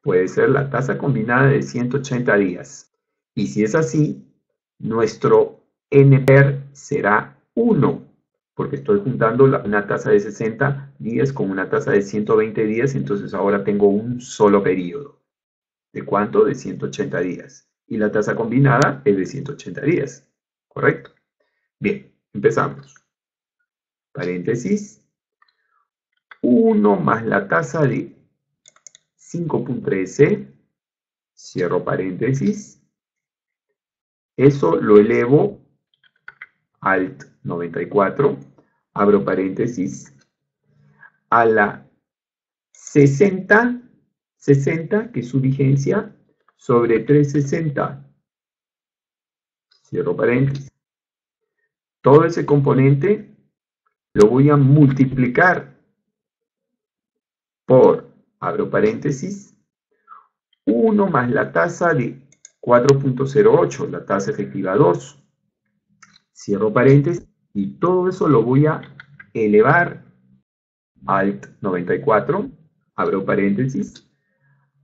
puede ser la tasa combinada de 180 días. Y si es así, nuestro NPER será 1. porque estoy juntando una tasa de 60 días con una tasa de 120 días, entonces ahora tengo un solo periodo. ¿De cuánto? De 180 días. Y la tasa combinada es de 180 días. ¿Correcto? Bien, empezamos. Paréntesis. 1 más la tasa de 5.13. Cierro paréntesis. Eso lo elevo alt 94. Abro paréntesis. A la 60, que es su vigencia, sobre 360. Cierro paréntesis. Todo ese componente lo voy a multiplicar por, abro paréntesis, 1 más la tasa de 4.08, la tasa efectiva 2. Cierro paréntesis y todo eso lo voy a elevar alt 94, abro paréntesis,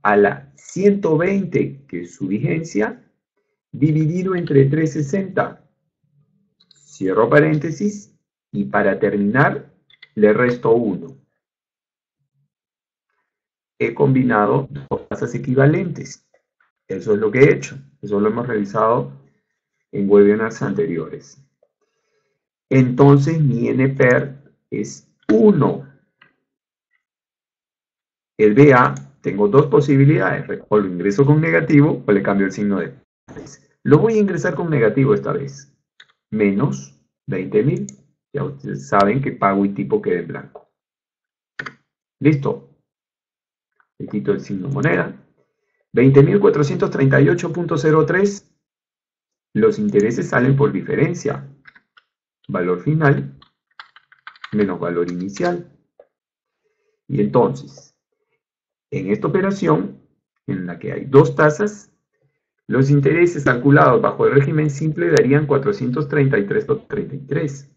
a la 120, que es su vigencia, dividido entre 360. Cierro paréntesis y para terminar le resto 1. He combinado dos tasas equivalentes. Eso es lo que he hecho. Eso lo hemos revisado en webinars anteriores. Entonces mi NPER es 1. El BA, tengo dos posibilidades. O lo ingreso con negativo o le cambio el signo de. Lo voy a ingresar con negativo esta vez. Menos 20.000. Ya ustedes saben que pago y tipo queda en blanco. Listo. Le quito el signo moneda. 20.438.03. Los intereses salen por diferencia. Valor final menos valor inicial. Y entonces, en esta operación, en la que hay dos tasas, los intereses calculados bajo el régimen simple darían 433.33,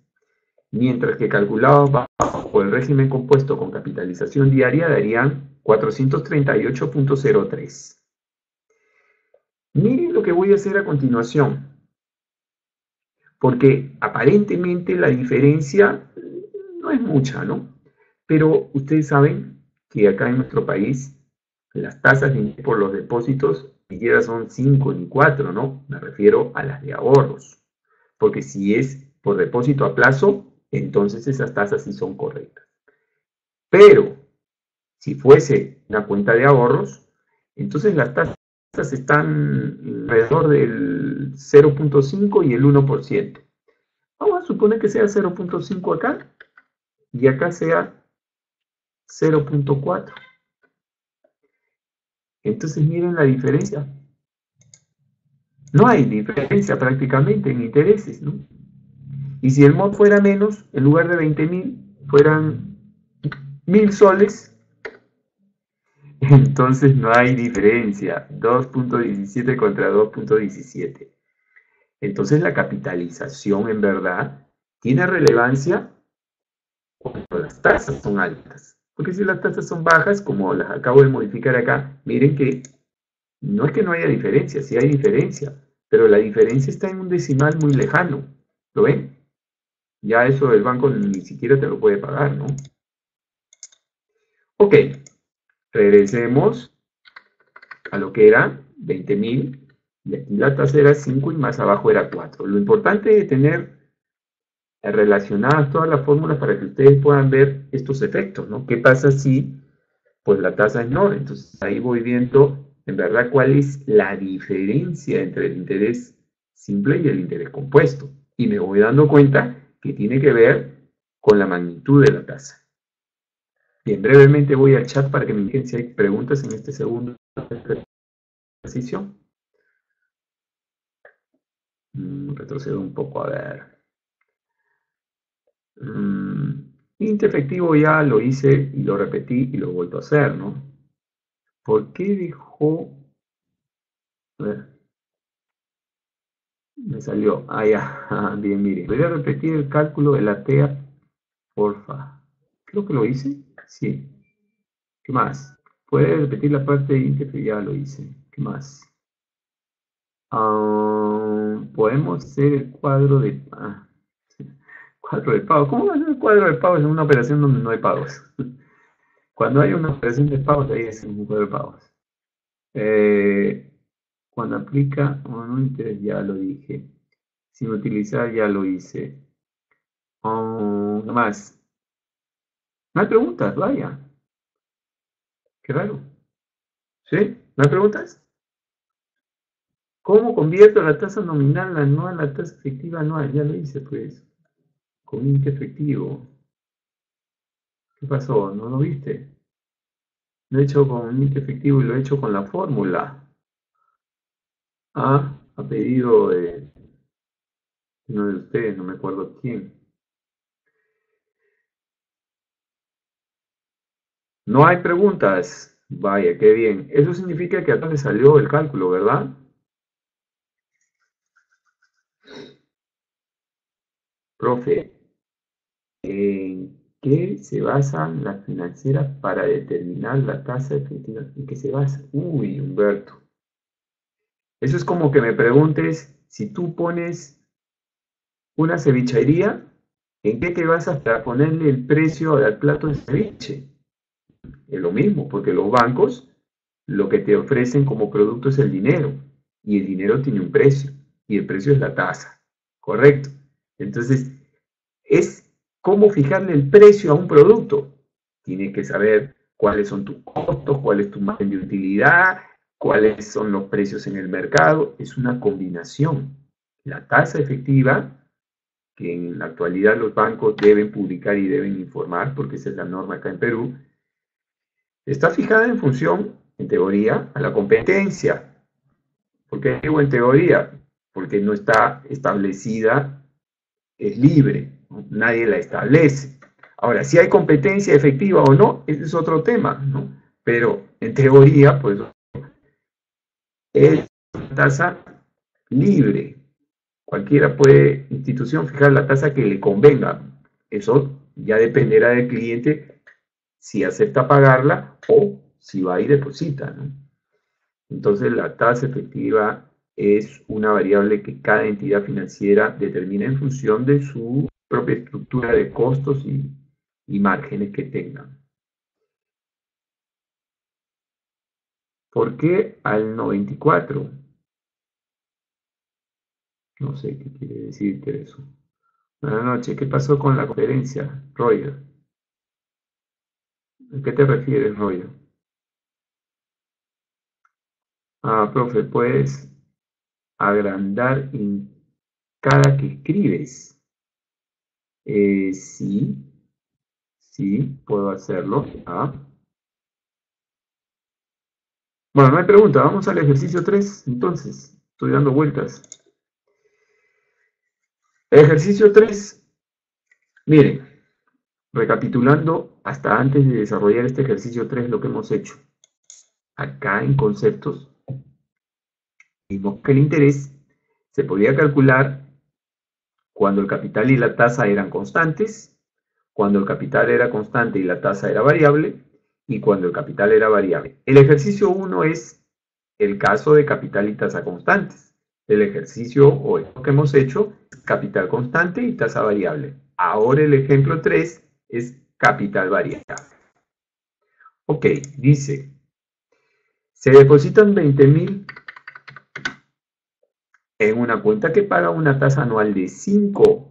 mientras que calculados bajo el régimen compuesto con capitalización diaria darían 438.03. Miren lo que voy a hacer a continuación, porque aparentemente la diferencia no es mucha, ¿no? Pero ustedes saben que acá en nuestro país las tasas por los depósitos ni siquiera son 5 ni 4, ¿no? Me refiero a las de ahorros. Porque si es por depósito a plazo, entonces esas tasas sí son correctas. Pero si fuese una cuenta de ahorros, entonces las tasas están alrededor del 0.5 y el 1%. Vamos a suponer que sea 0.5 acá y acá sea 0.4. Entonces miren la diferencia. No hay diferencia prácticamente en intereses, ¿no? Y si el MOD fuera menos, en lugar de 20.000, fueran 1.000 soles, entonces no hay diferencia. 2.17 contra 2.17. Entonces la capitalización en verdad tiene relevancia cuando las tasas son altas. Porque si las tasas son bajas, como las acabo de modificar acá, miren que no es que no haya diferencia, sí hay diferencia, pero la diferencia está en un decimal muy lejano. ¿Lo ven? Ya eso el banco ni siquiera te lo puede pagar, ¿no? Ok, regresemos a lo que era 20.000, y aquí la tasa era 5 y más abajo era 4. Lo importante es tener relacionadas todas las fórmulas para que ustedes puedan ver estos efectos, ¿no? ¿Qué pasa si pues la tasa es no? Entonces ahí voy viendo en verdad cuál es la diferencia entre el interés simple y el interés compuesto. Y me voy dando cuenta que tiene que ver con la magnitud de la tasa. Bien, brevemente voy al chat para que me indiquen si hay preguntas en este segundo ejercicio. Retrocedo un poco a ver. Int efectivo ya lo hice y lo repetí y lo he vuelto a hacer, ¿no? ¿Por qué dejó? A ver. Me salió. Ah, ya. Bien, mire. Voy a repetir el cálculo de la TEA, porfa. Creo que lo hice. Sí. ¿Qué más? Puede repetir la parte de íntegro, ya lo hice. ¿Qué más? Podemos hacer el cuadro de Cuadro de pagos. ¿Cómo va a ser un cuadro de pagos en una operación donde no hay pagos? Cuando hay una operación de pagos, ahí es un cuadro de pagos. Cuando aplica o no interés, ya lo dije. Sin utilizar, ya lo hice. ¿Qué más? No hay preguntas, vaya. Qué raro. ¿Sí? ¿No hay preguntas? ¿Cómo convierto la tasa nominal anual a la tasa efectiva anual? Ya lo hice, pues. Con índice efectivo. ¿Qué pasó? ¿No lo viste? Lo he hecho con índice efectivo y lo he hecho con la fórmula. A pedido de uno de ustedes, no me acuerdo quién. No hay preguntas. Vaya, qué bien. Eso significa que acá le salió el cálculo, ¿verdad? Profe, ¿en qué se basan las financieras para determinar la tasa efectiva? ¿En qué se basa? Uy, Humberto. Eso es como que me preguntes si tú pones una cevichería, ¿en qué te basas para ponerle el precio al plato de ceviche? Es lo mismo, porque los bancos lo que te ofrecen como producto es el dinero, y el dinero tiene un precio, y el precio es la tasa, ¿correcto? Entonces, es cómo fijarle el precio a un producto. Tienes que saber cuáles son tus costos, cuál es tu margen de utilidad, cuáles son los precios en el mercado. Es una combinación. La tasa efectiva, que en la actualidad los bancos deben publicar y deben informar, porque esa es la norma acá en Perú, está fijada en función, en teoría, a la competencia. ¿Por qué digo en teoría? Porque no está establecida, es libre, ¿no? Nadie la establece. Ahora, si hay competencia efectiva o no, ese es otro tema, ¿no? Pero en teoría, pues es una tasa libre. Cualquiera puede, institución, fijar la tasa que le convenga. Eso ya dependerá del cliente si acepta pagarla o si va y deposita, ¿no? Entonces, la tasa efectiva es una variable que cada entidad financiera determina en función de su propia estructura de costos y márgenes que tengan. ¿Por qué al 94? No sé qué quiere decirte eso. Buenas noches, ¿qué pasó con la conferencia, Roger? ¿A qué te refieres, Roger? Profe, ¿puedes agrandar en cada que escribes? Sí, sí, puedo hacerlo. Bueno, no hay pregunta, vamos al ejercicio 3, entonces. Estoy dando vueltas. Ejercicio 3, miren, recapitulando hasta antes de desarrollar este ejercicio 3 lo que hemos hecho. Acá en conceptos, vimos que el interés se podía calcular cuando el capital y la tasa eran constantes, cuando el capital era constante y la tasa era variable, y cuando el capital era variable. El ejercicio 1 es el caso de capital y tasa constantes. El ejercicio o esto que hemos hecho es capital constante y tasa variable. Ahora el ejemplo 3 es capital variable. Ok, dice, se depositan 20.000 en una cuenta que paga una tasa anual de 5.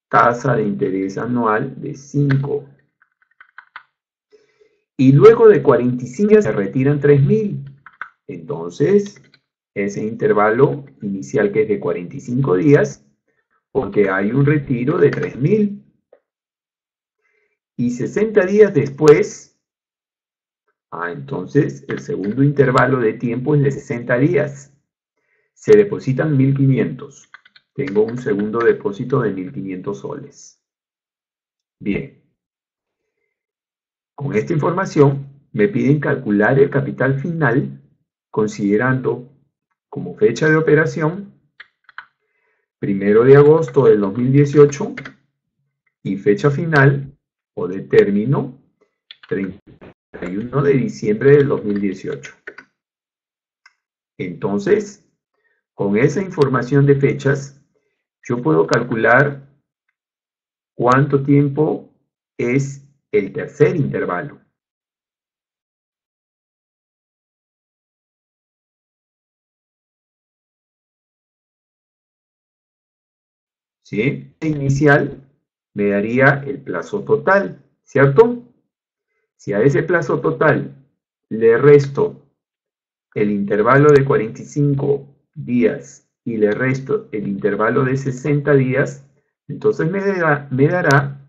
Tasa de interés anual de 5. Y luego de 45 días se retiran 3.000. Entonces, ese intervalo inicial que es de 45 días, porque hay un retiro de 3.000. Y 60 días después, entonces el segundo intervalo de tiempo es de 60 días. Se depositan 1.500. Tengo un segundo depósito de 1.500 soles. Bien. Con esta información me piden calcular el capital final considerando como fecha de operación 1 de agosto del 2018 y fecha final o de término 31 de diciembre del 2018. Entonces, con esa información de fechas, yo puedo calcular cuánto tiempo es el tercer intervalo. ¿Sí? El inicial me daría el plazo total, ¿cierto? Si a ese plazo total le resto el intervalo de 45 días y le resto el intervalo de 60 días, entonces me dará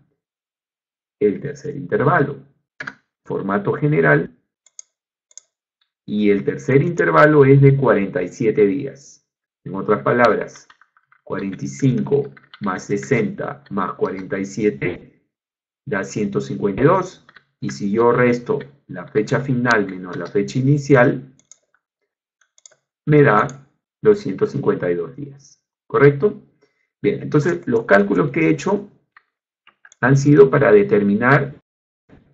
el tercer intervalo. Formato general, y el tercer intervalo es de 47 días. En otras palabras, 45 más 60 más 47 da 152. Y si yo resto la fecha final menos la fecha inicial, me da los 152 días. ¿Correcto? Bien, entonces los cálculos que he hecho han sido para determinar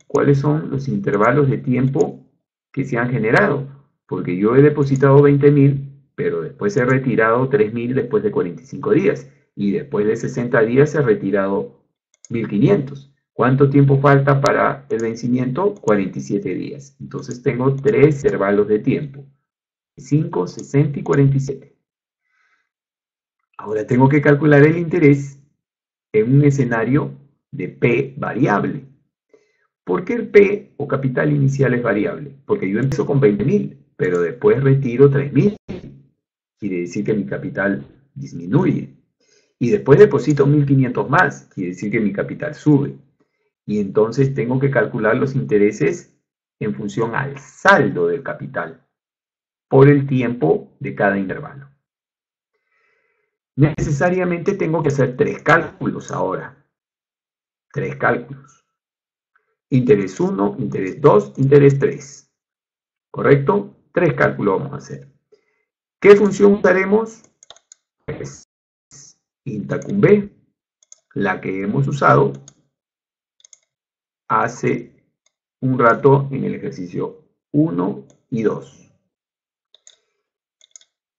cuáles son los intervalos de tiempo que se han generado, porque yo he depositado 20.000, pero después he retirado 3.000 después de 45 días, y después de 60 días he retirado 1.500. ¿Cuánto tiempo falta para el vencimiento? 47 días. Entonces tengo tres intervalos de tiempo, 5, 60 y 47. Ahora tengo que calcular el interés en un escenario de P variable. ¿Por qué el P o capital inicial es variable? Porque yo empiezo con 20.000, pero después retiro 3.000. Quiere decir que mi capital disminuye. Y después deposito 1.500 más. Quiere decir que mi capital sube. Y entonces tengo que calcular los intereses en función al saldo del capital por el tiempo de cada intervalo. Necesariamente tengo que hacer tres cálculos ahora. Tres cálculos. Interés 1, interés 2, interés 3. ¿Correcto? Tres cálculos vamos a hacer. ¿Qué función usaremos? Pues INTA-cum B, la que hemos usado hace un rato en el ejercicio 1 y 2.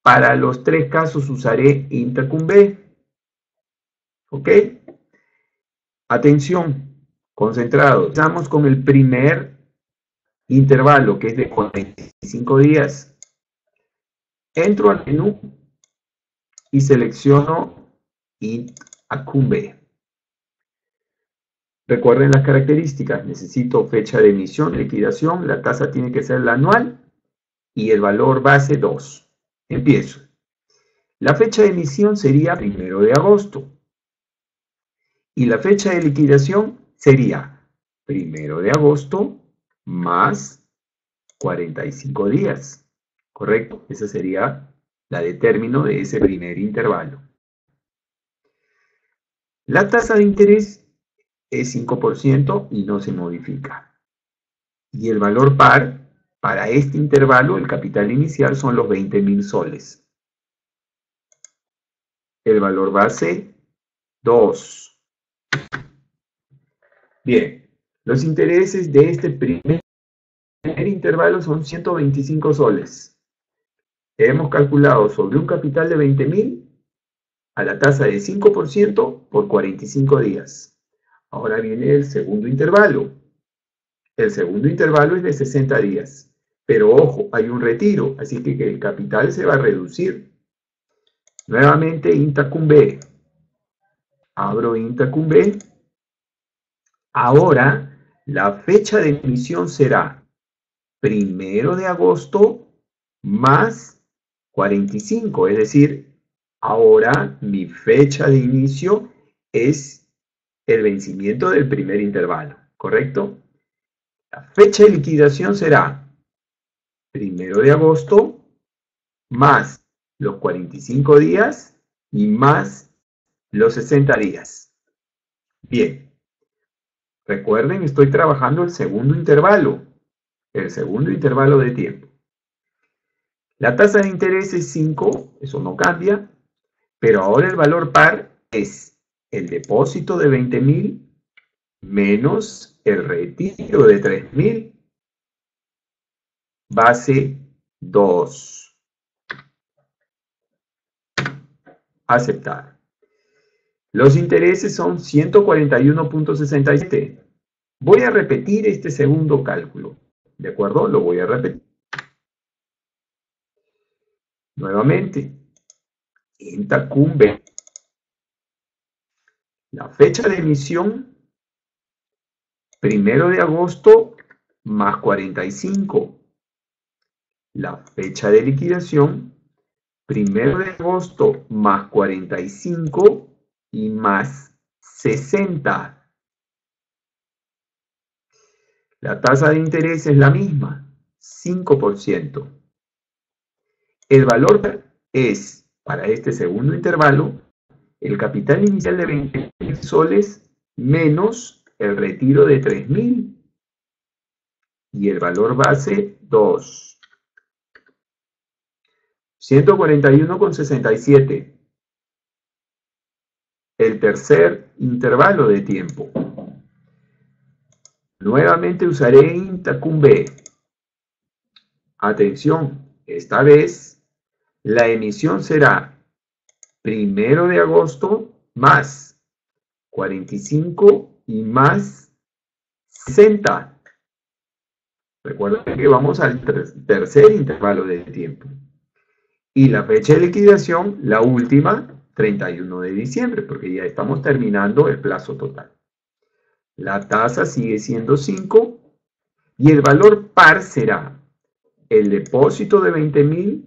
Para los tres casos usaré INTA-cum B. ¿Ok? Atención, concentrados. Empezamos con el primer intervalo, que es de 45 días. Entro al menú y selecciono INTA-cum B. Recuerden las características. Necesito fecha de emisión, liquidación, la tasa tiene que ser la anual y el valor base 2. Empiezo. La fecha de emisión sería 1 de agosto. Y la fecha de liquidación sería 1 de agosto más 45 días. ¿Correcto? Esa sería la de término de ese primer intervalo. La tasa de interés es 5% y no se modifica. Y el valor par para este intervalo, el capital inicial, son los 20.000 soles. El valor base, 2. Bien, los intereses de este primer intervalo son 125 soles. Hemos calculado sobre un capital de 20.000 a la tasa de 5% por 45 días. Ahora viene el segundo intervalo. El segundo intervalo es de 60 días. Pero ojo, hay un retiro, así que el capital se va a reducir. Nuevamente INTA-cum B. Abro INTA-cum B. Ahora la fecha de emisión será 1 de agosto más 45, es decir, ahora mi fecha de inicio es el vencimiento del primer intervalo, ¿correcto? La fecha de liquidación será 1 de agosto más los 45 días y más los 60 días. Bien, recuerden, estoy trabajando el segundo intervalo de tiempo. La tasa de interés es 5, eso no cambia, pero ahora el valor par es el depósito de 20.000 menos el retiro de 3.000, base 2. Aceptar. Los intereses son 141.67. Voy a repetir este segundo cálculo. ¿De acuerdo? Lo voy a repetir. Nuevamente, en Tacumbe, la fecha de emisión, 1 de agosto más 45. La fecha de liquidación, 1 de agosto más 45 y más 60. La tasa de interés es la misma, 5%. El valor es, para este segundo intervalo, el capital inicial de 20.000 soles menos el retiro de 3.000 y el valor base 2. 141,67. El tercer intervalo de tiempo. Nuevamente usaré Intacumbe. Atención, esta vez la emisión será 1 de agosto más 45 y más 60. Recuerden que vamos al tercer intervalo de tiempo. Y la fecha de liquidación, la última, 31 de diciembre, porque ya estamos terminando el plazo total. La tasa sigue siendo 5 y el valor par será el depósito de 20.000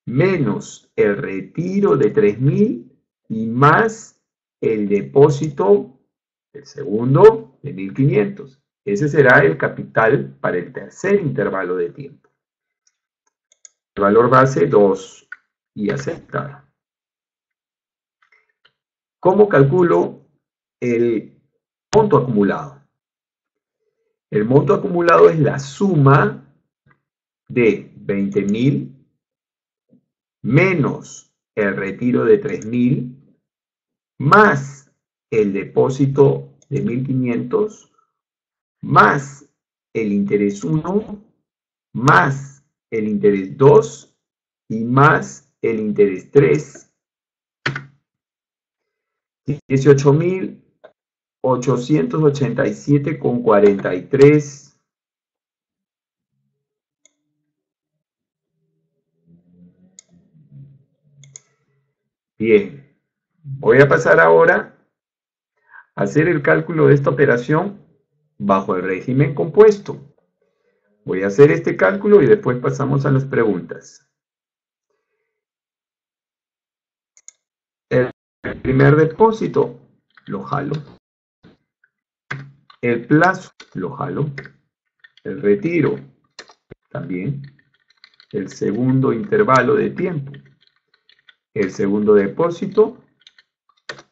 menos el retiro de 3.000 y más el depósito, el segundo, de 1.500. Ese será el capital para el tercer intervalo de tiempo. El valor base 2 y aceptar. ¿Cómo calculo el monto acumulado? El monto acumulado es la suma de 20.000 menos el retiro de 3.000 más el depósito de 1.500 más el interés 1 más el interés 2 y más el interés 3. 18.887,43. Bien, voy a pasar ahora a hacer el cálculo de esta operación bajo el régimen compuesto. Voy a hacer este cálculo y después pasamos a las preguntas. El primer depósito lo jalo. El plazo lo jalo. El retiro también. El segundo intervalo de tiempo. El segundo depósito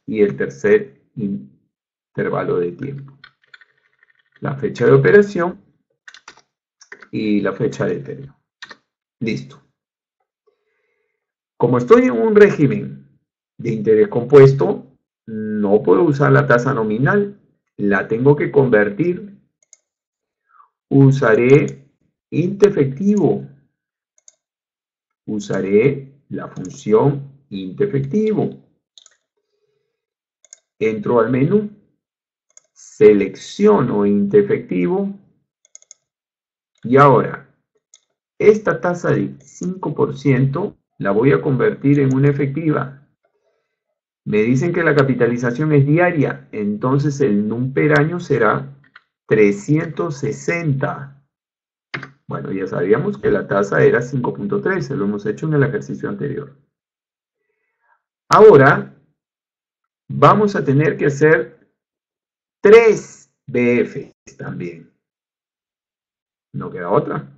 y el tercer intervalo de tiempo. La fecha de operación y la fecha de término. Listo. Como estoy en un régimen de interés compuesto, no puedo usar la tasa nominal, la tengo que convertir. Usaré int efectivo. Usaré la función int efectivo. Entro al menú, selecciono int efectivo y ahora esta tasa de 5% la voy a convertir en una efectiva. Me dicen que la capitalización es diaria, entonces el NUM per año será 360. Bueno, ya sabíamos que la tasa era 5.13, lo hemos hecho en el ejercicio anterior. Ahora vamos a tener que hacer 3 BFs también. No queda otra.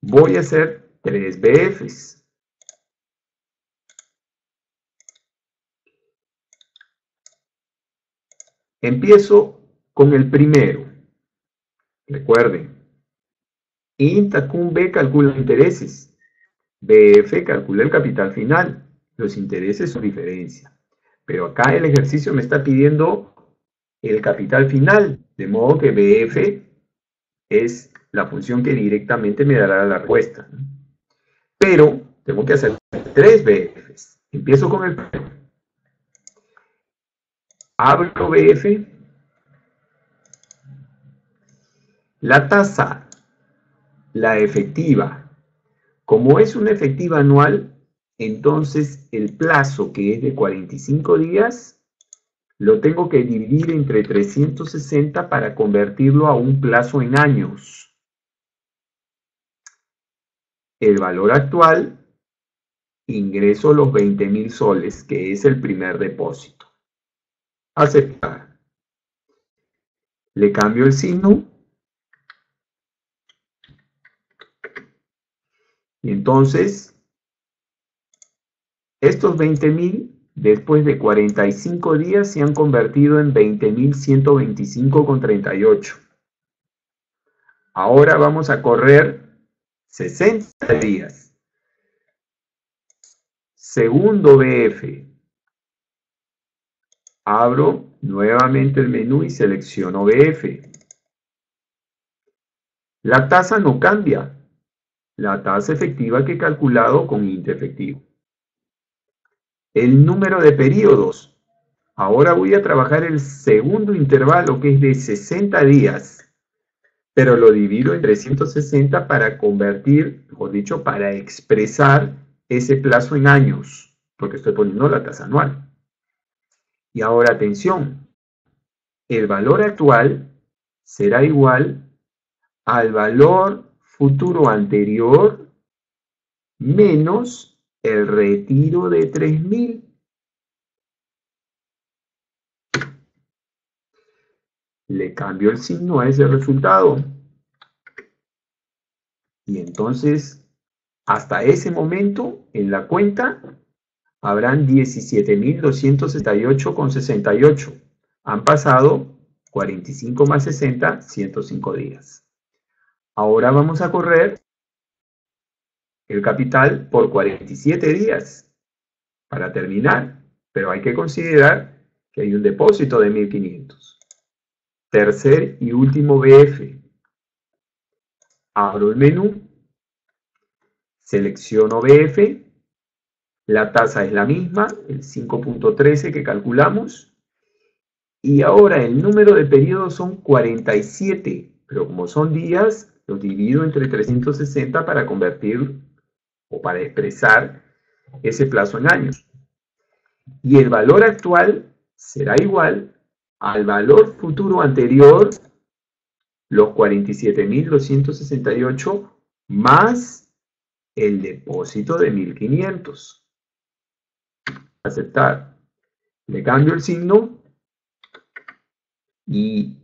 Voy a hacer 3 BFs. Empiezo con el primero. Recuerden, Intacumbe calcula intereses. BF calcula el capital final. Los intereses son diferencia. Pero acá el ejercicio me está pidiendo el capital final. De modo que BF es la función que directamente me dará la respuesta. Pero tengo que hacer 3 BFs. Empiezo con el primero. abro BF, la tasa, la efectiva, como es una efectiva anual, entonces el plazo, que es de 45 días, lo tengo que dividir entre 360 para convertirlo a un plazo en años. El valor actual, ingreso los 20.000 soles, que es el primer depósito. Aceptar. Le cambio el signo. Y entonces, estos 20.000, después de 45 días, se han convertido en 20.125,38. Ahora vamos a correr 60 días. Segundo BF. Abro nuevamente el menú y selecciono BF. La tasa no cambia. La tasa efectiva que he calculado con índice efectivo. El número de periodos. Ahora voy a trabajar el segundo intervalo, que es de 60 días, pero lo divido en 360 para convertir, mejor dicho, para expresar ese plazo en años, porque estoy poniendo la tasa anual. Y ahora atención, el valor actual será igual al valor futuro anterior menos el retiro de 3.000. Le cambio el signo a ese resultado. Y entonces, hasta ese momento, en la cuenta, habrán 17.268,68. Han pasado 45 más 60, 105 días. Ahora vamos a correr el capital por 47 días para terminar, pero hay que considerar que hay un depósito de 1.500. Tercer y último BF. Abro el menú, selecciono BF, la tasa es la misma, el 5.13 que calculamos, y ahora el número de periodos son 47, pero como son días, los divido entre 360 para convertir o para expresar ese plazo en años. Y el valor actual será igual al valor futuro anterior, los 47.268 más el depósito de 1.500. Aceptar. Le cambio el signo y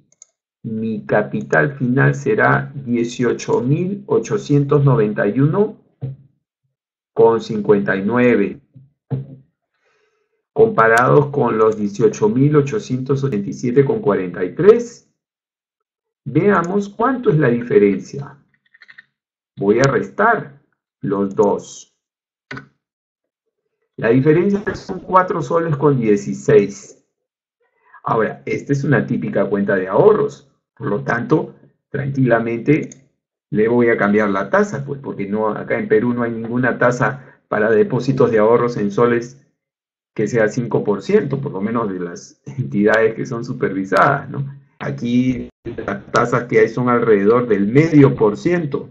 mi capital final será 18.891,59. Comparados con los 18.887,43, veamos cuánto es la diferencia. Voy a restar los dos. La diferencia son 4 soles con 16. Ahora, esta es una típica cuenta de ahorros. Por lo tanto, tranquilamente le voy a cambiar la tasa, pues porque no, acá en Perú no hay ninguna tasa para depósitos de ahorros en soles que sea 5%, por lo menos de las entidades que son supervisadas, ¿no? Aquí las tasas que hay son alrededor del 0,5%.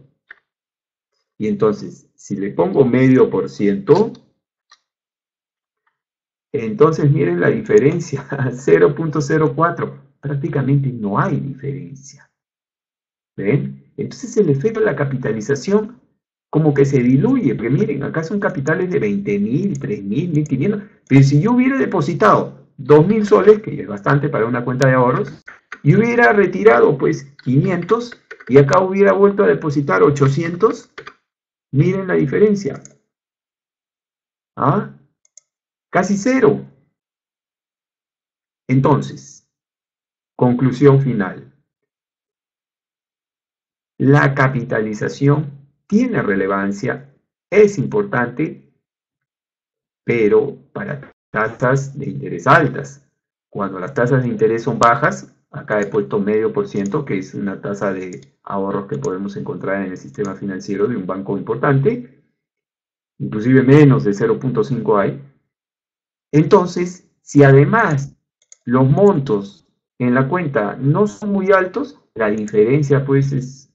Y entonces, si le pongo 0,5%, entonces miren la diferencia, 0.04. Prácticamente no hay diferencia. ¿Ven? Entonces el efecto de la capitalización como que se diluye, porque miren, acá son capitales de 20.000, 3.000, 1.500, pero si yo hubiera depositado 2.000 soles, que es bastante para una cuenta de ahorros, y hubiera retirado pues 500, y acá hubiera vuelto a depositar 800, miren la diferencia. ¿Ah? Casi cero. Entonces, conclusión final. La capitalización tiene relevancia, es importante, pero para tasas de interés altas. Cuando las tasas de interés son bajas, acá he puesto 0,5%, que es una tasa de ahorros que podemos encontrar en el sistema financiero de un banco importante, inclusive menos de 0.5 hay. Entonces, si además los montos en la cuenta no son muy altos, la diferencia pues es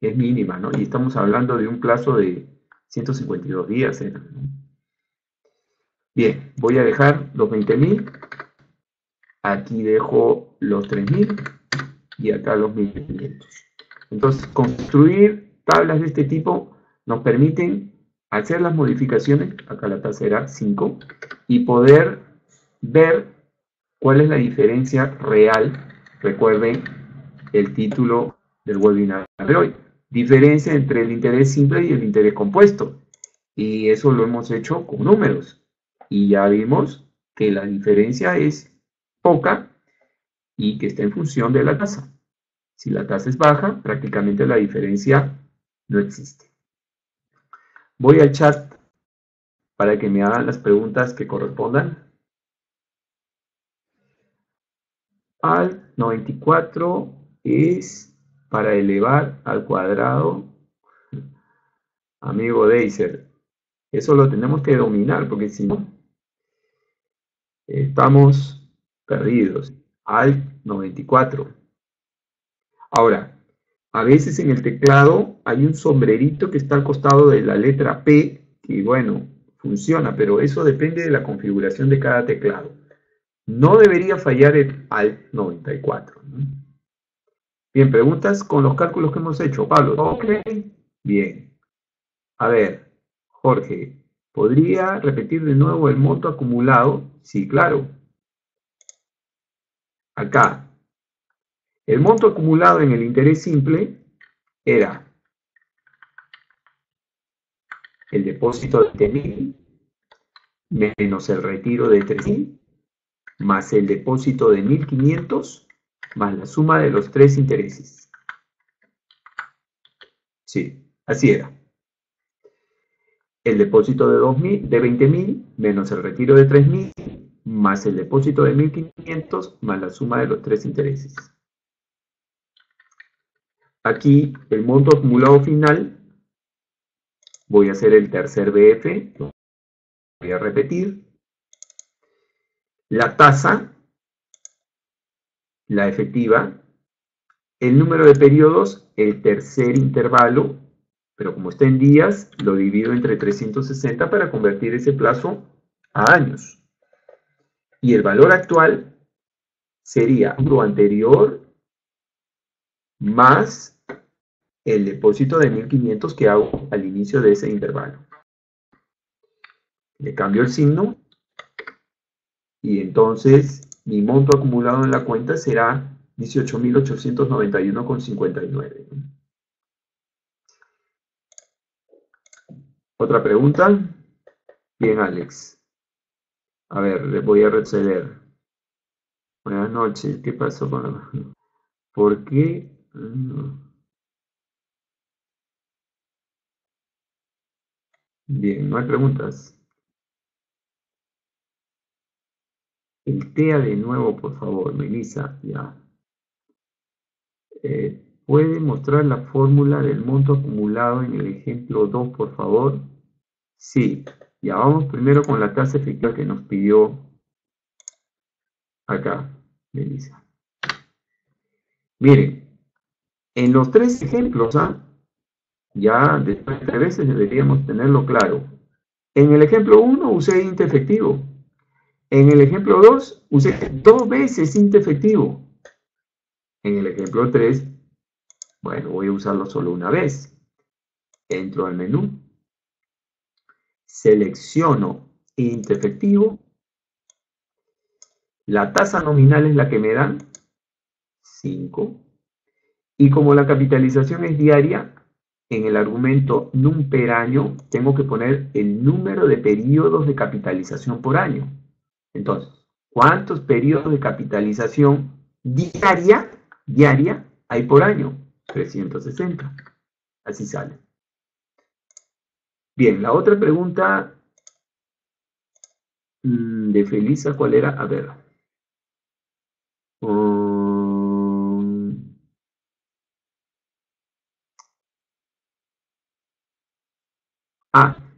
mínima, ¿no? Y estamos hablando de un plazo de 152 días, ¿no? Bien, voy a dejar los 20.000, aquí dejo los 3.000 y acá los 1.500. Entonces, construir tablas de este tipo nos permiten hacer las modificaciones, acá la tasa era 5, y poder ver cuál es la diferencia real. Recuerden el título del webinar de hoy, diferencia entre el interés simple y el interés compuesto. Y eso lo hemos hecho con números. Y ya vimos que la diferencia es poca y que está en función de la tasa. Si la tasa es baja, prácticamente la diferencia no existe. Voy al chat para que me hagan las preguntas que correspondan. Al 94 es para elevar al cuadrado. Amigo Deiser, eso lo tenemos que dominar porque si no, estamos perdidos. Al 94. Ahora, a veces en el teclado hay un sombrerito que está al costado de la letra P, que bueno, funciona, pero eso depende de la configuración de cada teclado. No debería fallar el Alt 94, ¿no? Bien, preguntas con los cálculos que hemos hecho, Pablo. Ok, bien. A ver, Jorge, ¿podría repetir de nuevo el monto acumulado? Sí, claro. Acá, el monto acumulado en el interés simple era el depósito de 20.000 menos el retiro de 3.000 más el depósito de 1.500 más la suma de los tres intereses. Sí, así era. El depósito de 20.000 menos el retiro de 3.000 más el depósito de 1.500 más la suma de los tres intereses. Aquí el monto acumulado final, voy a hacer el tercer BF, voy a repetir. La tasa, la efectiva, el número de periodos, el tercer intervalo, pero como está en días, lo divido entre 360 para convertir ese plazo a años. Y el valor actual sería lo anterior más el depósito de 1.500 que hago al inicio de ese intervalo. Le cambio el signo y entonces mi monto acumulado en la cuenta será 18.891,59. ¿Otra pregunta? Bien, Alex. A ver, le voy a retroceder. Buenas noches. ¿Qué pasó con la... ¿Por qué? Bien, no hay preguntas. El TEA de nuevo, por favor, Melissa. Ya. ¿Puede mostrar la fórmula del monto acumulado en el ejemplo 2, por favor? Sí. Ya vamos primero con la tasa efectiva que nos pidió acá, Melissa. Miren, en los tres ejemplos, ya después de 3 veces deberíamos tenerlo claro. En el ejemplo 1 usé int efectivo. En el ejemplo 2 usé 2 veces int efectivo. En el ejemplo 3, bueno, voy a usarlo solo una vez. Entro al menú, selecciono int efectivo, la tasa nominal es la que me dan, 5, y como la capitalización es diaria, en el argumento num per año tengo que poner el número de periodos de capitalización por año. Entonces, ¿cuántos periodos de capitalización diaria hay por año? 360. Así sale. Bien, la otra pregunta de Felisa, ¿cuál era? A ver.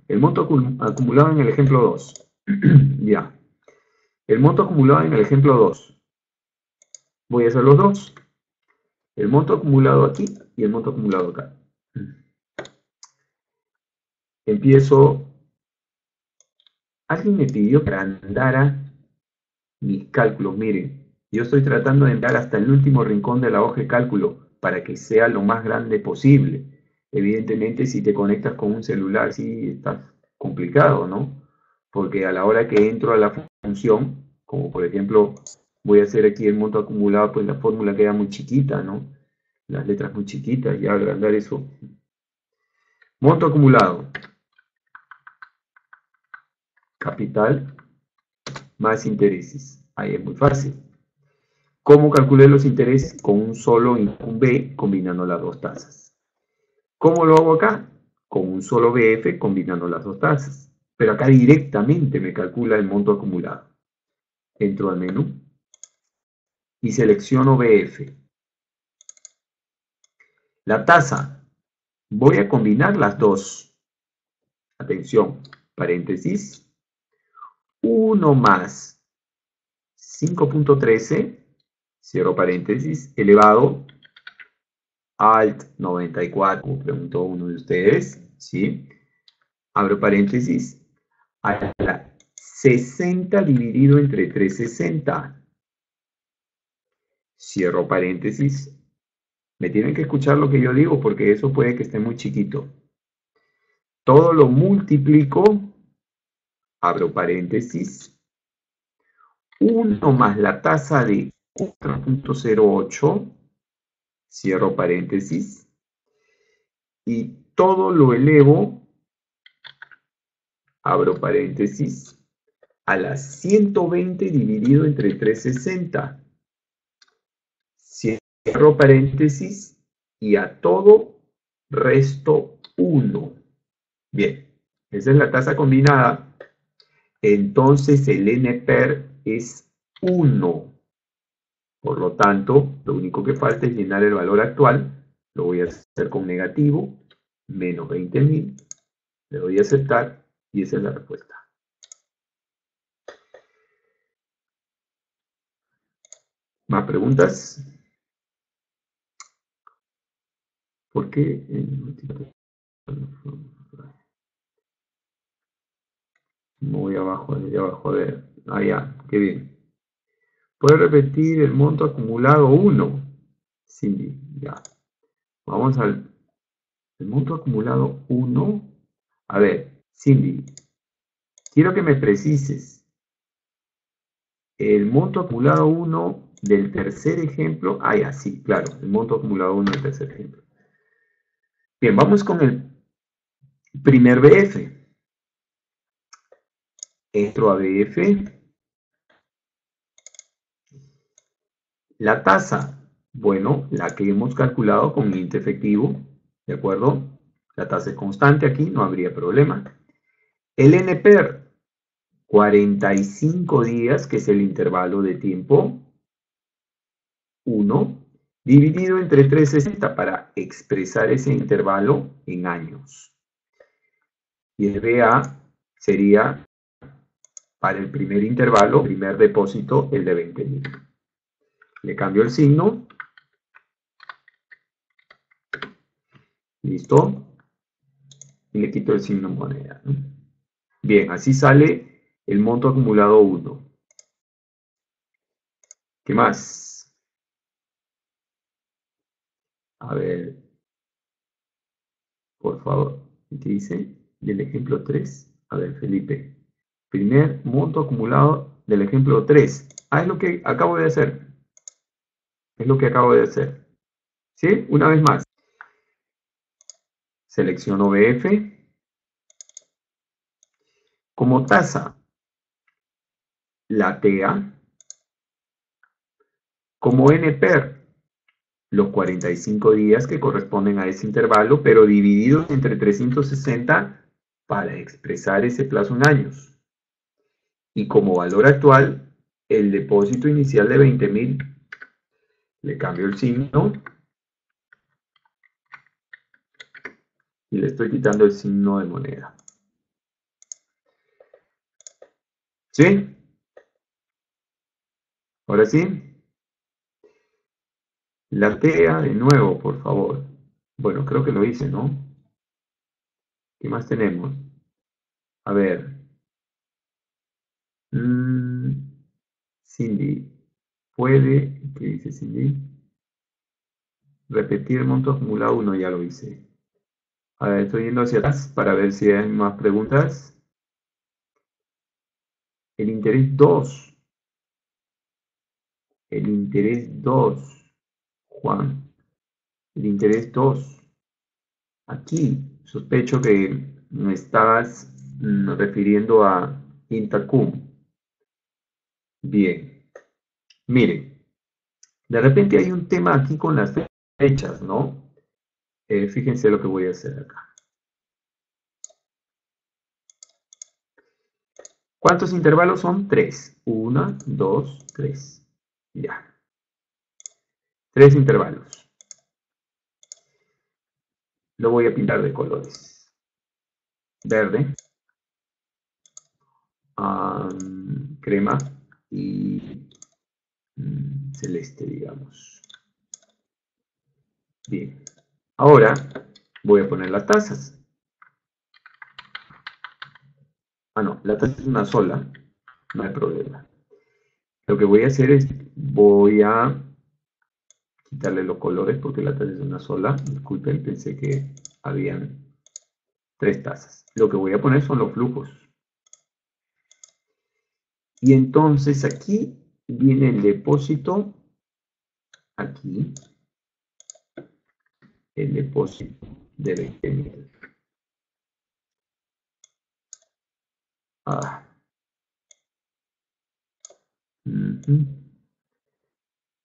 El monto acumulado en el ejemplo 2. Ya. El monto acumulado en el ejemplo 2. Voy a hacer los dos. El monto acumulado aquí y el monto acumulado acá. Empiezo. Alguien me pidió que agrandara mis cálculos. Miren, yo estoy tratando de entrar hasta el último rincón de la hoja de cálculo para que sea lo más grande posible. Evidentemente, si te conectas con un celular, sí está complicado, ¿no? Porque a la hora que entro a la función, como por ejemplo voy a hacer aquí el monto acumulado, pues la fórmula queda muy chiquita, ¿no? Las letras muy chiquitas, ya agrandar eso. Monto acumulado. Capital más intereses. Ahí es muy fácil. ¿Cómo calculé los intereses? Con un solo y un B combinando las dos tasas. ¿Cómo lo hago acá? Con un solo BF combinando las dos tasas. Pero acá directamente me calcula el monto acumulado. Entro al menú y selecciono BF. La tasa, voy a combinar las dos. Atención, paréntesis. 1 más 5.13, cierro paréntesis, elevado alt 94, como preguntó uno de ustedes, ¿sí? Abro paréntesis, a la 60 dividido entre 360. Cierro paréntesis. Me tienen que escuchar lo que yo digo porque eso puede que esté muy chiquito. Todo lo multiplico, abro paréntesis, 1 más la tasa de 4.08, cierro paréntesis, y todo lo elevo, abro paréntesis, a las 120 dividido entre 360. Cierro paréntesis y a todo resto 1. Bien, esa es la tasa combinada. Entonces el NPER es 1. Por lo tanto, lo único que falta es llenar el valor actual. Lo voy a hacer con negativo, menos 20.000. Le doy a aceptar y esa es la respuesta. ¿Más preguntas? ¿Por qué? Muy abajo, de abajo de... Ah, ya, qué bien. ¿Puede repetir el monto acumulado 1? Sí, ya. Vamos al el monto acumulado 1. A ver, Cindy, quiero que me precises. El monto acumulado 1 del tercer ejemplo. Ah, ya, sí, claro. El monto acumulado 1 del tercer ejemplo. Bien, vamos con el primer BF. Entro a BF. La tasa. Bueno, la que hemos calculado con índice efectivo. ¿De acuerdo? La tasa es constante aquí, no habría problema. El NPER, 45 días, que es el intervalo de tiempo 1, dividido entre 360 para expresar ese intervalo en años. Y el BA sería para el primer intervalo, primer depósito, el de 20.000. Le cambio el signo. ¿Listo? Y le quito el signo moneda, ¿no? Bien, así sale el monto acumulado 1. ¿Qué más? A ver, por favor, ¿qué dice? Del ejemplo 3. A ver, Felipe. Primer monto acumulado del ejemplo 3. Ah, es lo que acabo de hacer. Es lo que acabo de hacer. ¿Sí? Una vez más. Selecciono BF. Como tasa, la TEA. Como NPER, los 45 días que corresponden a ese intervalo, pero divididos entre 360 para expresar ese plazo en años. Y como valor actual, el depósito inicial de 20.000, le cambio el signo y le estoy quitando el signo de moneda. ¿Sí? Ahora sí, la TEA de nuevo, por favor. Bueno, creo que lo hice, ¿no? ¿Qué más tenemos? A ver. Cindy, ¿puede, qué dice Cindy? Repetir monto acumulado 1, ya lo hice. A ver, estoy yendo hacia atrás para ver si hay más preguntas. El interés 2. El interés 2. Juan. El interés 2. Aquí, sospecho que me estás refiriendo a Intacum. Bien. Miren, de repente hay un tema aquí con las fechas, ¿no? Fíjense lo que voy a hacer acá. ¿Cuántos intervalos son? 3. 1, 2, 3. Ya. 3 intervalos. Lo voy a pintar de colores. Verde, crema y celeste, digamos. Bien. Ahora voy a poner las tazas. Ah, no, la taza es una sola. No hay problema. Lo que voy a hacer es, voy a quitarle los colores porque la taza es una sola. Disculpen, pensé que habían 3 tazas. Lo que voy a poner son los flujos. Y entonces aquí viene el depósito. Aquí. El depósito de 20.000. Ah.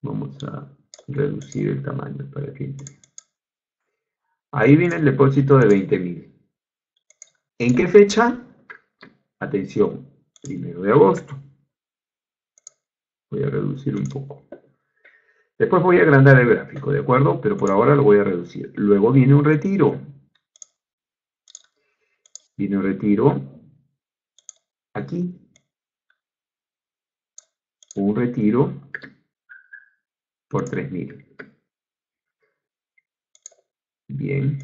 Vamos a reducir el tamaño para que entre. Ahí viene el depósito de 20.000. ¿En qué fecha? Atención, 1 de agosto. Voy a reducir un poco. Después voy a agrandar el gráfico, ¿de acuerdo? Pero por ahora lo voy a reducir. Luego viene un retiro. Viene un retiro aquí. Un retiro por 3.000. Bien.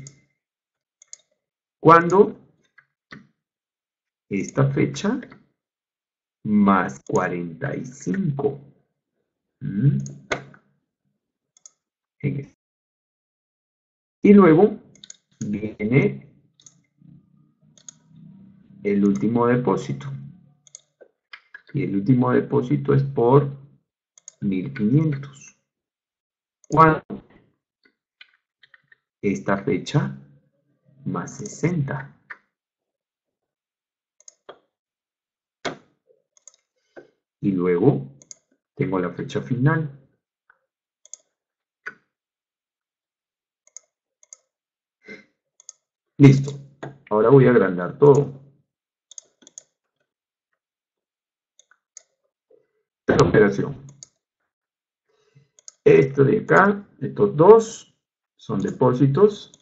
¿Cuándo? Esta fecha más 45. Y luego viene el último depósito. Y el último depósito es por 1.500. ¿Cuándo? Esta fecha más 60. Y luego tengo la fecha final. Listo. Ahora voy a agrandar todo. Esta operación. Esto de acá, estos dos son depósitos.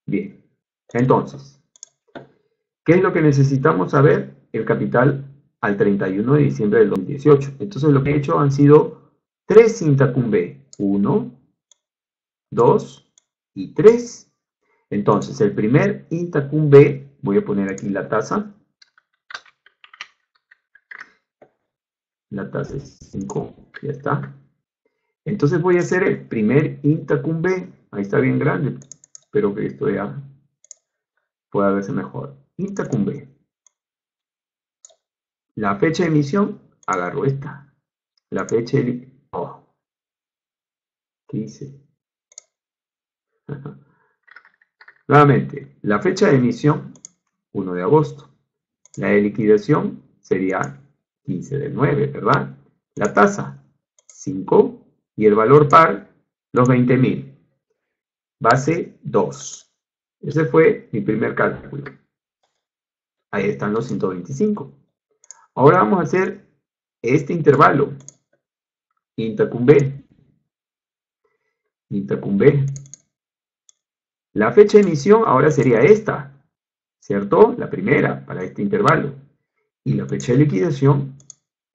Bien. Entonces, ¿qué es lo que necesitamos saber? El capital al 31 de diciembre del 2018. Entonces lo que he hecho han sido 3 Intacum B. 1, 2 y 3. Entonces el primer Intacum B, voy a poner aquí la tasa. La tasa es 5, ya está. Entonces voy a hacer el primer Intacum B. Ahí está bien grande, espero que esto ya pueda verse mejor. Intacum B. La fecha de emisión, agarro esta. La fecha de... Oh, ¿qué hice? Nuevamente, la fecha de emisión, 1 de agosto. La de liquidación sería 15 del 9, ¿verdad? La tasa, 5. Y el valor par, los 20.000. Base 2. Ese fue mi primer cálculo. Ahí están los 125. Ahora vamos a hacer este intervalo. Intacum B. Intacum B. La fecha de emisión ahora sería esta. ¿cierto? La primera para este intervalo. Y la fecha de liquidación,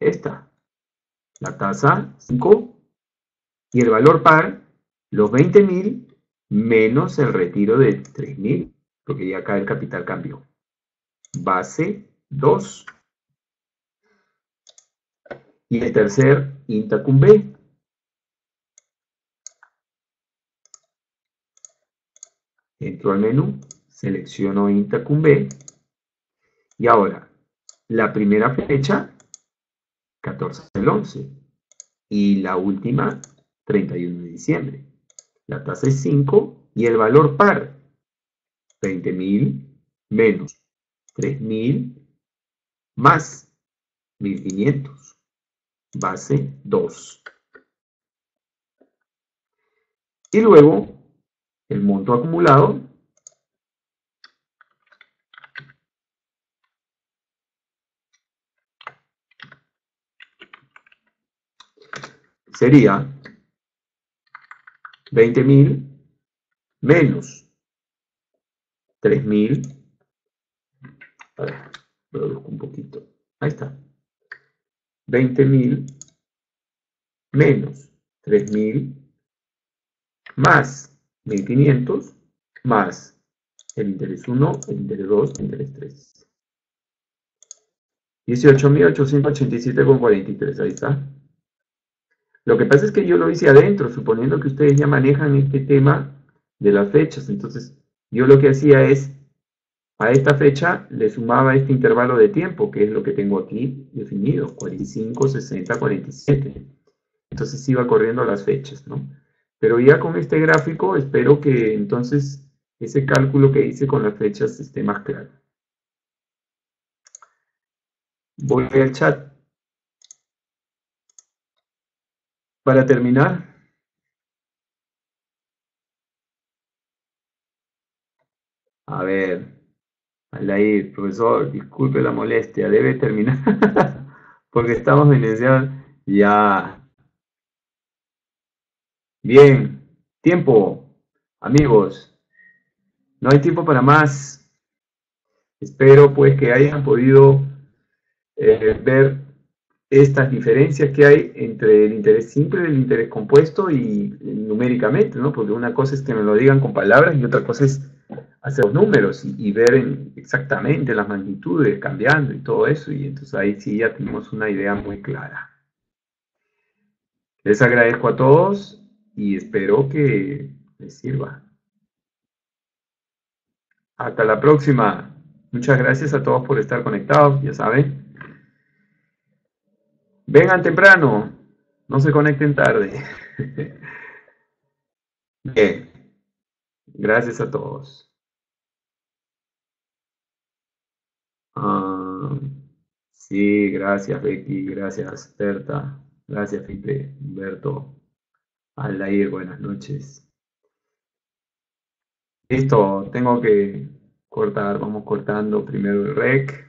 esta. La tasa 5 y el valor par, los 20.000 menos el retiro de 3.000, porque ya acá el capital cambió. Base 2. Y el tercer Intacum B. Entro al menú, selecciono Intacum B. Y ahora, la primera fecha, 14 del 11. Y la última, 31 de diciembre. La tasa es 5 y el valor par, 20.000 menos 3.000 más 1.500. Base 2. Y luego, el monto acumulado sería 20.000 menos 3.000. A ver, produzco un poquito. Ahí está. 20.000 menos 3.000 más 1.500 más el interés 1, el interés 2, el interés 3. 18.887,43. Ahí está. Lo que pasa es que yo lo hice adentro, suponiendo que ustedes ya manejan este tema de las fechas. Entonces, yo lo que hacía es, a esta fecha le sumaba este intervalo de tiempo, que es lo que tengo aquí definido, 45, 60, 47. Entonces iba corriendo las fechas, ¿no? Pero ya con este gráfico espero que entonces ese cálculo que hice con las fechas esté más claro. Voy al chat. Para terminar, a ver, Alair, profesor, disculpe la molestia, debe terminar porque estamos iniciando ya. Bien, tiempo, amigos, no hay tiempo para más. Espero pues que hayan podido ver estas diferencias que hay entre el interés simple y el interés compuesto y numéricamente, ¿no? Porque una cosa es que me lo digan con palabras y otra cosa es hacer los números y ver exactamente las magnitudes cambiando y todo eso, y entonces ahí sí ya tenemos una idea muy clara. Les agradezco a todos y espero que les sirva. Hasta la próxima. Muchas gracias a todos por estar conectados, ya saben. Vengan temprano, no se conecten tarde. Bien, gracias a todos. Ah, sí, gracias Becky, gracias Berta, gracias Felipe, Humberto, Aldair, buenas noches. Listo, tengo que cortar, vamos cortando primero el rec.